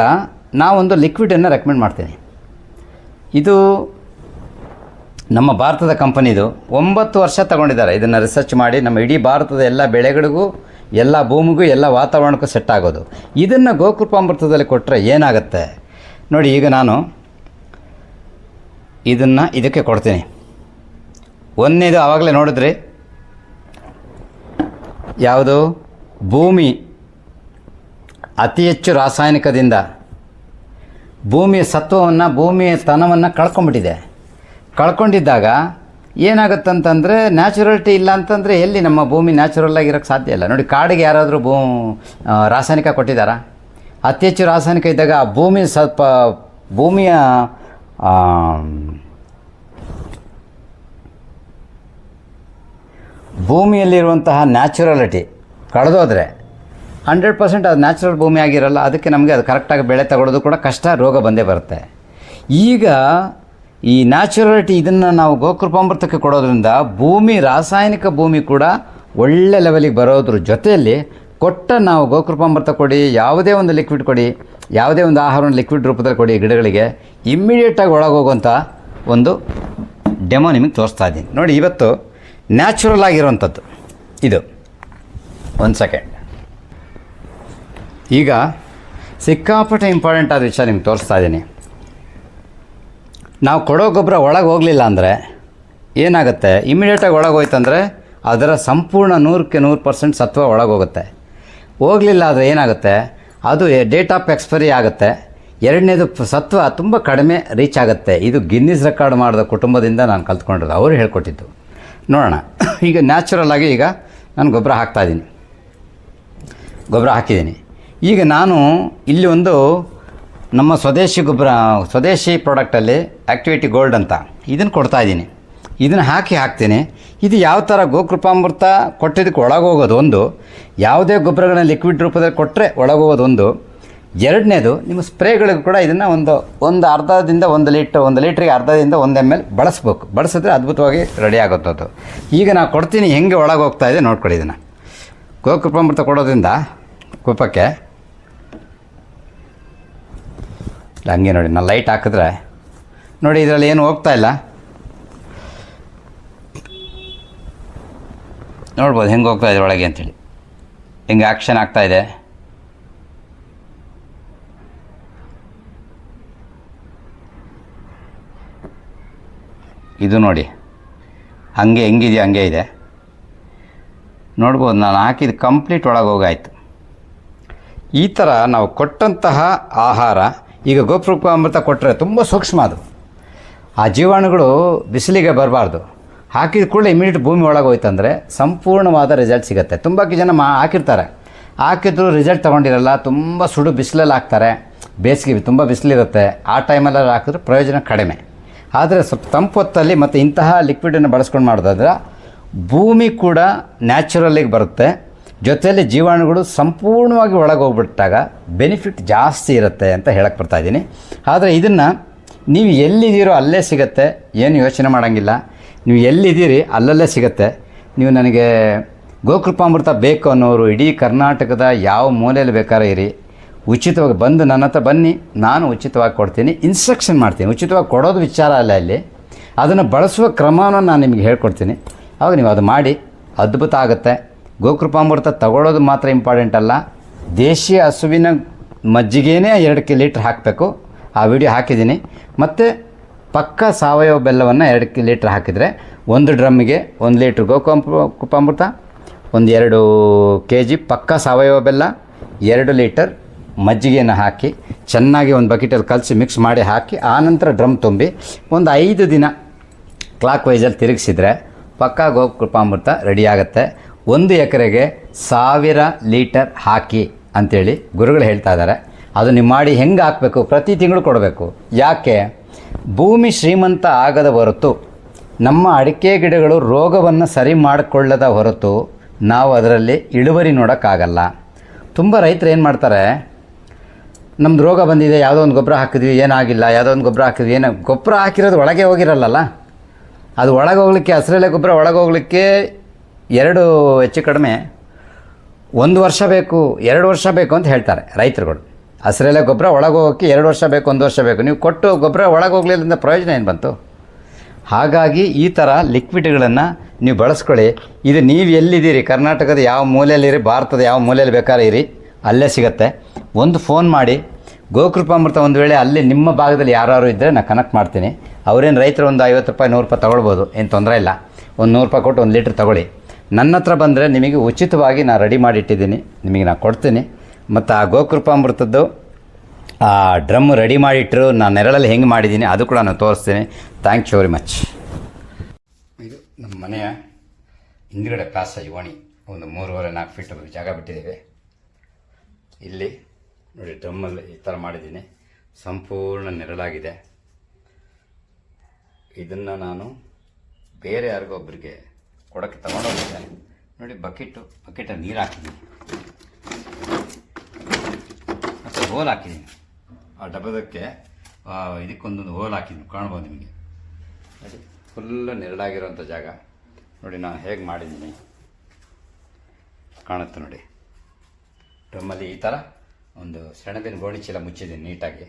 ನಾವೊಂದು ಲಿಕ್ವಿಡನ್ನು ರೆಕಮೆಂಡ್ ಮಾಡ್ತೀನಿ. ಇದು ನಮ್ಮ ಭಾರತದ ಕಂಪನಿದು 9 ವರ್ಷ ತಗೊಂಡಿದ್ದಾರೆ ಇದನ್ನು ರಿಸರ್ಚ್ ಮಾಡಿ. ನಮ್ಮ ಇಡೀ ಭಾರತದ ಎಲ್ಲ ಬೆಳೆಗಳಿಗೂ, ಎಲ್ಲ ಭೂಮಿಗೂ, ಎಲ್ಲ ವಾತಾವರಣಕ್ಕೂ ಸೆಟ್ ಆಗೋದು. ಇದನ್ನು ಗೋಕೃಪಾಮೃತದಲ್ಲಿ ಕೊಟ್ಟರೆ ಏನಾಗುತ್ತೆ ನೋಡಿ. ಈಗ ನಾನು ಇದನ್ನು ಇದಕ್ಕೆ ಕೊಡ್ತೀನಿ. ಒಂದನೇದು ಆವಾಗಲೇ ನೋಡಿದ್ರಿ, ಯಾವುದು ಭೂಮಿ ಅತಿ ಹೆಚ್ಚು ರಾಸಾಯನಿಕದಿಂದ ಭೂಮಿಯ ಸತ್ವವನ್ನು, ಭೂಮಿಯ ತನವನ್ನು ಕಳ್ಕೊಂಡಿದ್ದಾಗ ಏನಾಗುತ್ತಂತಂದರೆ ನ್ಯಾಚುರಲಿಟಿ ಇಲ್ಲ ಅಂತಂದರೆ ಎಲ್ಲಿ ನಮ್ಮ ಭೂಮಿ ನ್ಯಾಚುರಲ್ಲಾಗಿರೋಕ್ಕೆ ಸಾಧ್ಯ ಇಲ್ಲ. ನೋಡಿ, ಕಾಡಿಗೆ ಯಾರಾದರೂ ರಾಸಾಯನಿಕ ಕೊಟ್ಟಿದ್ದಾರಾ? ಅತಿ ಹೆಚ್ಚು ರಾಸಾಯನಿಕ ಇದ್ದಾಗ ಆ ಭೂಮಿ ಸ್ವಲ್ಪ ಭೂಮಿಯ ಭೂಮಿಯಲ್ಲಿರುವಂತಹ ನ್ಯಾಚುರಲಿಟಿ ಕಳೆದೋದ್ರೆ 100% ಅದು ನ್ಯಾಚುರಲ್ ಭೂಮಿ ಆಗಿರಲ್ಲ. ಅದಕ್ಕೆ ನಮಗೆ ಅದು ಕರೆಕ್ಟಾಗಿ ಬೆಳೆ ತಗೊಳ್ಳೋದು ಕೂಡ ಕಷ್ಟ, ರೋಗ ಬಂದೇ ಬರುತ್ತೆ. ಈಗ ಈ ನ್ಯಾಚುರಲಿಟಿ ಇದನ್ನು ನಾವು ಗೋಕೃಪಾಮೃತಕ್ಕೆ ಕೊಡೋದ್ರಿಂದ ಭೂಮಿ, ರಾಸಾಯನಿಕ ಭೂಮಿ ಕೂಡ ಒಳ್ಳೆ ಲೆವೆಲಿಗೆ ಬರೋದ್ರ ಜೊತೆಯಲ್ಲಿ ನಾವು ಗೋಕೃಪಾಮೃತ ಕೊಡಿ, ಯಾವುದೇ ಒಂದು ಲಿಕ್ವಿಡ್ ಕೊಡಿ, ಯಾವುದೇ ಒಂದು ಆಹಾರವನ್ನು ಲಿಕ್ವಿಡ್ ರೂಪದಲ್ಲಿ ಕೊಡಿ ಗಿಡಗಳಿಗೆ, ಇಮ್ಮಿಡಿಯೇಟಾಗಿ ಒಳಗೋಗುವಂಥ ಒಂದು ಡೆಮೋ ನಿಮಗೆ ತೋರಿಸ್ತಾ ಇದ್ದೀನಿ ನೋಡಿ. ಇವತ್ತು ನ್ಯಾಚುರಲ್ ಆಗಿರುವಂಥದ್ದು ಇದು. ಒಂದು ಸೆಕೆಂಡ್. ಈಗ ಸಿಕ್ಕಾಪಟ್ಟೆ ಇಂಪಾರ್ಟೆಂಟ್ ಆದ ವಿಷಯ ನಿಮ್ಗೆ ತೋರಿಸ್ತಾ ಇದ್ದೀನಿ. ನಾವು ಕೊಡೋ ಗೊಬ್ಬರ ಒಳಗೆ ಹೋಗಲಿಲ್ಲ ಅಂದರೆ ಏನಾಗುತ್ತೆ, ಇಮ್ಮಿಡಿಯೇಟಾಗಿ ಒಳಗೆ ಹೋಯ್ತಂದರೆ ಅದರ ಸಂಪೂರ್ಣ 100% ಸತ್ವ ಒಳಗೆ ಹೋಗುತ್ತೆ. ಹೋಗಲಿಲ್ಲ ಆದರೆ ಏನಾಗುತ್ತೆ, ಅದು ಡೇಟ್ ಆಫ್ ಎಕ್ಸ್ಪೈರಿ ಆಗುತ್ತೆ. ಎರಡನೇದು ಸತ್ವ ತುಂಬ ಕಡಿಮೆ ರೀಚ್ ಆಗುತ್ತೆ. ಇದು ಗಿನ್ನಿಸ್ ರೆಕಾರ್ಡ್ ಮಾಡಿದ ಕುಟುಂಬದಿಂದ ನಾನು ಕಲ್ತ್ಕೊಂಡಿರೋದು, ಅವರು ಹೇಳ್ಕೊಟ್ಟಿದ್ದು. ನೋಡೋಣ. ಈಗ ನ್ಯಾಚುರಲ್ ಆಗಿ ಈಗ ನಾನು ಗೊಬ್ಬರ ಹಾಕಿದ್ದೀನಿ. ಈಗ ನಾನು ಇಲ್ಲಿ ಒಂದು ನಮ್ಮ ಸ್ವದೇಶಿ ಗೊಬ್ಬರ, ಸ್ವದೇಶಿ ಪ್ರಾಡಕ್ಟಲ್ಲಿ ಆ್ಯಕ್ಟಿವಿಟಿ ಗೋಲ್ಡ್ ಅಂತ ಇದನ್ನು ಕೊಡ್ತಾಯಿದ್ದೀನಿ. ಇದನ್ನು ಹಾಕ್ತೀನಿ. ಇದು ಯಾವ ಥರ ಗೋಕೃಪಾಮೃತ ಕೊಟ್ಟಿದ್ದಕ್ಕೆ ಒಳಗೋಗೋದು ಒಂದು, ಯಾವುದೇ ಗೊಬ್ಬರಗಳನ್ನ ಲಿಕ್ವಿಡ್ ರೂಪದಲ್ಲಿ ಕೊಟ್ಟರೆ ಒಳಗೋಗೋದು ಒಂದು. ಎರಡನೇದು, ನಿಮ್ಮ ಸ್ಪ್ರೇಗಳಿಗೂ ಕೂಡ ಇದನ್ನು ಒಂದು ಅರ್ಧದಿಂದ 1 ಲೀಟ್ರ್, 1 ಲೀಟ್ರಿಗೆ ಅರ್ಧದಿಂದ 1 ml ಬಳಸ್ಬೇಕು. ಬಳಸಿದ್ರೆ ಅದ್ಭುತವಾಗಿ ರೆಡಿ ಆಗುತ್ತದು. ಈಗ ನಾನು ಕೊಡ್ತೀನಿ, ಹೆಂಗೆ ಒಳಗೆ ಹೋಗ್ತಾ ಇದೆ ನೋಡ್ಕೊಳ್ಳಿ. ಇದನ್ನು ಗೋಕೃಪಾಮೃತ ಕೊಡೋದ್ರಿಂದ ಕುಪ್ಪಕ್ಕೆ ಹಂಗೆ ನೋಡಿ, ನಾನು ಲೈಟ್ ಹಾಕಿದ್ರೆ ನೋಡಿ ಇದರಲ್ಲಿ ಏನು ಹೋಗ್ತಾ ಇಲ್ಲ. ನೋಡ್ಬೋದು ಹೆಂಗೆ ಹೋಗ್ತಾ ಇದೆ ಒಳಗೆ ಅಂಥೇಳಿ, ಹೆಂಗೆ ಆ್ಯಕ್ಷನ್ ಆಗ್ತಾಯಿದೆ. ಇದು ನೋಡಿ, ಹಂಗೆ ಹೆಂಗಿದೆಯೋ ಹಂಗೆ ಇದೆ. ನೋಡ್ಬೋದು, ನಾನು ಹಾಕಿದ್ದು ಕಂಪ್ಲೀಟ್ ಒಳಗೆ ಹೋಗಾಯಿತು. ಈ ಥರ ನಾವು ಕೊಟ್ಟಂತಹ ಆಹಾರ, ಈಗ ಗೋಕೃಪಾಮೃತ ಕೊಟ್ಟರೆ ತುಂಬ ಸೂಕ್ಷ್ಮ ಅದು. ಆ ಜೀವಾಣುಗಳು ಬಿಸಿಲಿಗೆ ಬರಬಾರ್ದು. ಹಾಕಿದ ಕೂಡಲೇ ಇಮಿಡಿಯೇಟ್ ಭೂಮಿ ಒಳಗೆ ಹೋಯ್ತಂದರೆ ಸಂಪೂರ್ಣವಾದ ರಿಸಲ್ಟ್ ಸಿಗುತ್ತೆ. ತುಂಬ ಜನ ಹಾಕಿರ್ತಾರೆ, ಹಾಕಿದ್ರು ರಿಸಲ್ಟ್ ತೊಗೊಂಡಿರಲ್ಲ. ತುಂಬ ಸುಡು ಬಿಸಿಲಲ್ಲಿ ಹಾಕ್ತಾರೆ, ಬೇಸಿಗೆ ತುಂಬ ಬಿಸಿಲಿರುತ್ತೆ, ಆ ಟೈಮಲ್ಲಿ ಹಾಕಿದ್ರೆ ಪ್ರಯೋಜನ ಕಡಿಮೆ. ಆದರೆ ಸ್ವಲ್ಪ ತಂಪು ಹೊತ್ತಲ್ಲಿ ಮತ್ತು ಇಂತಹ ಲಿಕ್ವಿಡನ್ನು ಬಳಸ್ಕೊಂಡು ಮಾಡೋದಾದ್ರೆ ಭೂಮಿ ಕೂಡ ನ್ಯಾಚುರಲ್ಲಿಗೆ ಬರುತ್ತೆ. ಜೊತೆಯಲ್ಲಿ ಜೀವಾಣುಗಳು ಸಂಪೂರ್ಣವಾಗಿ ಒಳಗೆ ಹೋಗ್ಬಿಟ್ಟಾಗ ಬೆನಿಫಿಟ್ ಜಾಸ್ತಿ ಇರುತ್ತೆ ಅಂತ ಹೇಳಕ್ಕೆ ಬರ್ತಾಯಿದ್ದೀನಿ. ಆದರೆ ಇದನ್ನು ನೀವು ಎಲ್ಲಿದ್ದೀರೋ ಅಲ್ಲೇ ಸಿಗುತ್ತೆ, ಏನು ಯೋಚನೆ ಮಾಡೋಂಗಿಲ್ಲ. ನೀವು ಎಲ್ಲಿದ್ದೀರಿ ಅಲ್ಲಲ್ಲೇ ಸಿಗುತ್ತೆ. ನೀವು ನನಗೆ ಗೋಕೃಪಾಮೃತ ಬೇಕು ಅನ್ನೋರು ಇಡೀ ಕರ್ನಾಟಕದ ಯಾವ ಮೂಲೆಯಲ್ಲಿ ಬೇಕಾದ್ರೆ ಇರಿ, ಉಚಿತವಾಗಿ ಬಂದು ನನ್ನ ಹತ್ರ ಬನ್ನಿ, ನಾನು ಉಚಿತವಾಗಿ ಕೊಡ್ತೀನಿ, ಇನ್ಸ್ಟ್ರಕ್ಷನ್ ಮಾಡ್ತೀನಿ. ಉಚಿತವಾಗಿ ಕೊಡೋದು ವಿಚಾರ ಅಲ್ಲ ಇಲ್ಲಿ, ಅದನ್ನು ಬಳಸುವ ಕ್ರಮವನ್ನು ನಾನು ನಿಮಗೆ ಹೇಳ್ಕೊಡ್ತೀನಿ. ಆವಾಗ ನೀವು ಅದು ಮಾಡಿ, ಅದ್ಭುತ ಆಗುತ್ತೆ. ಗೋಕೃಪಾಮೃತ ತಗೊಳ್ಳೋದು ಮಾತ್ರ ಇಂಪಾರ್ಟೆಂಟ್ ಅಲ್ಲ, ದೇಶೀಯ ಹಸುವಿನ ಮಜ್ಜಿಗೆನೇ 2 ಲೀಟ್ರ್ ಹಾಕಬೇಕು. ಆ ವಿಡಿಯೋ ಹಾಕಿದ್ದೀನಿ. ಮತ್ತು ಪಕ್ಕ ಸಾವಯವ ಬೆಲ್ಲವನ್ನು 2 ಲೀಟ್ರ್ ಹಾಕಿದರೆ 1 ಡ್ರಮ್ಮಿಗೆ 1 ಲೀಟ್ರ್ ಗೋಕೃಪಾಮೃತ, 2 kg ಪಕ್ಕ ಸಾವಯವ ಬೆಲ್ಲ, 2 ಲೀಟರ್ ಮಜ್ಜಿಗೆಯನ್ನು ಹಾಕಿ ಚೆನ್ನಾಗಿ ಒಂದು ಬಕೆಟಲ್ಲಿ ಕಲಸಿ ಮಿಕ್ಸ್ ಮಾಡಿ ಹಾಕಿ, ಆನಂತರ ಡ್ರಮ್ ತುಂಬಿ 5 ದಿನ ಕ್ಲಾಕ್ ವೈಸಲ್ಲಿ ತಿರುಗಿಸಿದರೆ ಪಕ್ಕಾ ಗೋಕೃಪಾಮೃತ ರೆಡಿ ಆಗುತ್ತೆ. 1 ಎಕರೆಗೆ 1000 ಲೀಟರ್ ಹಾಕಿ ಅಂಥೇಳಿ ಗುರುಗಳು ಹೇಳ್ತಾ ಇದ್ದಾರೆ. ಅದು ನೀವು ಮಾಡಿ ಹೆಂಗೆ ಹಾಕಬೇಕು, ಪ್ರತಿ ತಿಂಗಳು ಕೊಡಬೇಕು. ಯಾಕೆ? ಭೂಮಿ ಶ್ರೀಮಂತ ಆಗದ ಹೊರತು, ನಮ್ಮ ಅಡಿಕೆ ಗಿಡಗಳು ರೋಗವನ್ನು ಸರಿ ಮಾಡಿಕೊಳ್ಳದ ಹೊರತು ನಾವು ಅದರಲ್ಲಿ ಇಳುವರಿ ನೋಡೋಕ್ಕಾಗಲ್ಲ. ತುಂಬ ರೈತರು ಏನು ಮಾಡ್ತಾರೆ, ನಮ್ಮದು ರೋಗ ಬಂದಿದೆ, ಯಾವುದೋ ಒಂದು ಗೊಬ್ಬರ ಹಾಕಿದ್ವಿ ಏನಾಗಿಲ್ಲ, ಯಾವುದೋ ಒಂದು ಗೊಬ್ಬರ ಹಾಕಿದ್ವಿ ಗೊಬ್ಬರ ಹಾಕಿರೋದು ಒಳಗೆ ಹೋಗಿರಲ್ಲ, ಅದು ಒಳಗೆ ಹೋಗಲಿಕ್ಕೆ, ಹಸಿರೆಲೆ ಗೊಬ್ಬರ ಒಳಗೆ ಹೋಗಲಿಕ್ಕೆ ಎರಡು ಹೆಚ್ಚು ಕಡಿಮೆ 1 ವರ್ಷ ಬೇಕು 2 ವರ್ಷ ಬೇಕು ಅಂತ ಹೇಳ್ತಾರೆ ರೈತರುಗಳು. ಹಸಿರೆಲೆ ಗೊಬ್ಬರ ಒಳಗೋಗೋಕ್ಕೆ 2 ವರ್ಷ ಬೇಕು 1 ವರ್ಷ ಬೇಕು. ನೀವು ಕೊಟ್ಟು ಗೊಬ್ಬರ ಒಳಗೋಗ್ಲಿಲ್ಲಂದ ಪ್ರಯೋಜನ ಏನು ಬಂತು? ಹಾಗಾಗಿ ಈ ಥರ ಲಿಕ್ವಿಡ್ಗಳನ್ನು ನೀವು ಬಳಸ್ಕೊಳ್ಳಿ. ಇದು ನೀವು ಎಲ್ಲಿದ್ದೀರಿ, ಕರ್ನಾಟಕದ ಯಾವ ಮೂಲೆಯಲ್ಲಿರಿ, ಭಾರತದ ಯಾವ ಮೂಲೆಯಲ್ಲಿ ಬೇಕಾದ್ರೆ ಇರಿ, ಅಲ್ಲೇ ಸಿಗುತ್ತೆ. ಒಂದು ಫೋನ್ ಮಾಡಿ, ಗೋಕೃಪಾಮೃತ ಒಂದು ವೇಳೆ ಅಲ್ಲಿ ನಿಮ್ಮ ಭಾಗದಲ್ಲಿ ಯಾರು ಇದ್ದರೆ ನಾನು ಕನೆಕ್ಟ್ ಮಾಡ್ತೀನಿ. ಅವರೇನು ರೈತರು ಒಂದು 50 ರೂಪಾಯಿ 100 ರೂಪಾಯಿ ತೊಗೊಳ್ಬೋದು, ಏನು ತೊಂದರೆ ಇಲ್ಲ. ಒಂದು 100 ರೂಪಾಯಿ ಕೊಟ್ಟು 1 ಲೀಟ್ರ್ ತೊಗೊಳ್ಳಿ. ನನ್ನ ಹತ್ರ ಬಂದರೆ ನಿಮಗೆ ಉಚಿತವಾಗಿ ನಾನು ರೆಡಿ ಮಾಡಿಟ್ಟಿದ್ದೀನಿ, ನಿಮಗೆ ನಾನು ಕೊಡ್ತೀನಿ. ಮತ್ತು ಆ ಗೋಕೃಪಾಮೃತದ್ದು ಆ ಡ್ರಮ್ ರೆಡಿ ಮಾಡಿಟ್ಟರು ನಾನು ನೆರಳಲ್ಲಿ ಹೆಂಗೆ ಮಾಡಿದ್ದೀನಿ ಅದು ಕೂಡ ನಾನು ತೋರಿಸ್ತೀನಿ. Thank you very much. ಇದು ನಮ್ಮ ಮನೆಯ ಹಿಂದುಗಡೆ ಪ್ಲಾಸ ಯುವಣಿ, ಒಂದು 3.5-4 ಫೀಟ್ ಜಾಗ ಬಿಟ್ಟಿದ್ದೇವೆ. ಇಲ್ಲಿ ನೋಡಿ ಡ್ರಮ್ಮಲ್ಲಿ ಈ ಥರ ಮಾಡಿದ್ದೀನಿ, ಸಂಪೂರ್ಣ ನೆರಳಾಗಿದೆ. ಇದನ್ನು ನಾನು ಬೇರೆ ಯಾರಿಗೋ ಒಬ್ಬರಿಗೆ ಕೊಡೋಕ್ಕೆ ತೊಗೊಂಡೋಗಿದ್ದೇನೆ. ನೋಡಿ ಬಕೆಟಲ್ಲಿ ನೀರು ಹಾಕಿದ್ದೀನಿ ಮತ್ತು ಹೋಲ್ ಹಾಕಿದ್ದೀನಿ. ಆ ಡಬ್ಬದಕ್ಕೆ ಇದಕ್ಕೊಂದೊಂದು ಹೋಲ್ ಹಾಕಿದ್ದೀನಿ, ಕಾಣ್ಬೋದು ನಿಮಗೆ. ನೋಡಿ ಫುಲ್ಲು ನೆರಳಾಗಿರೋಂಥ ಜಾಗ ನೋಡಿ ನಾನು ಹೇಗೆ ಮಾಡಿದ್ದೀನಿ ಕಾಣುತ್ತೆ ನೋಡಿ. ಡ್ರಮ್ಮಲ್ಲಿ ಈ ಥರ ಒಂದು ಸೆಣಬಿನ ಗೋಣಿ ಚೀಲ ಮುಚ್ಚಿದ್ದೀನಿ ನೀಟಾಗಿ.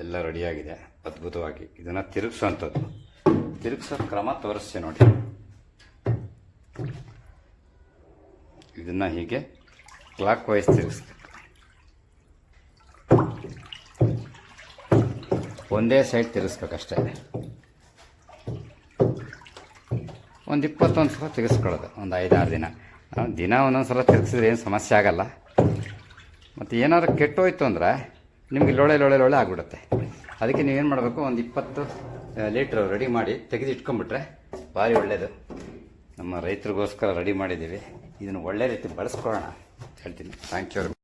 ಎಲ್ಲ ರೆಡಿಯಾಗಿದೆ ಅದ್ಭುತವಾಗಿ. ಇದನ್ನು ತಿರುಗಿಸೋ ಕ್ರಮ ತೋರಿಸ್ತೀನಿ ನೋಡಿ. ಇದನ್ನು ಹೀಗೆ ಕ್ಲಾಕ್ ವೈಸ್ ತಿರುಗಿಸ್ಬೇಕು. ಒಂದೇ ಸೈಡ್ ತಿರುಗಿಸ್ಬೇಕಷ್ಟೇ. ಒಂದು 21 ಸಲ ತಿರುಗಿಸ್ಕೊಳ್ಳೋದು, ಒಂದು 5-6 ದಿನ ಒಂದೊಂದು ಸಲ ತಿರುಗಿಸಿದ್ರೆ ಏನು ಸಮಸ್ಯೆ ಆಗೋಲ್ಲ. ಮತ್ತು ಏನಾದ್ರು ಕೆಟ್ಟೋಯ್ತು ಅಂದರೆ ನಿಮಗೆ ಲೊಳೆ ಆಗಿಬಿಡುತ್ತೆ. ಅದಕ್ಕೆ ನೀವೇನು ಮಾಡಬೇಕು, ಒಂದು 20 ಲೀಟ್ರ್ ರೆಡಿ ಮಾಡಿ ತೆಗೆದಿಟ್ಕೊಂಡ್ಬಿಟ್ರೆ ಭಾರಿ ಒಳ್ಳೆಯದು. ನಮ್ಮ ರೈತರಿಗೋಸ್ಕರ ರೆಡಿ ಮಾಡಿದ್ದೀವಿ, ಇದನ್ನು ಒಳ್ಳೆ ರೀತಿ ಬಳಸ್ಕೊಳ್ಳೋಣ ಹೇಳ್ತೀನಿ. Thank you very much.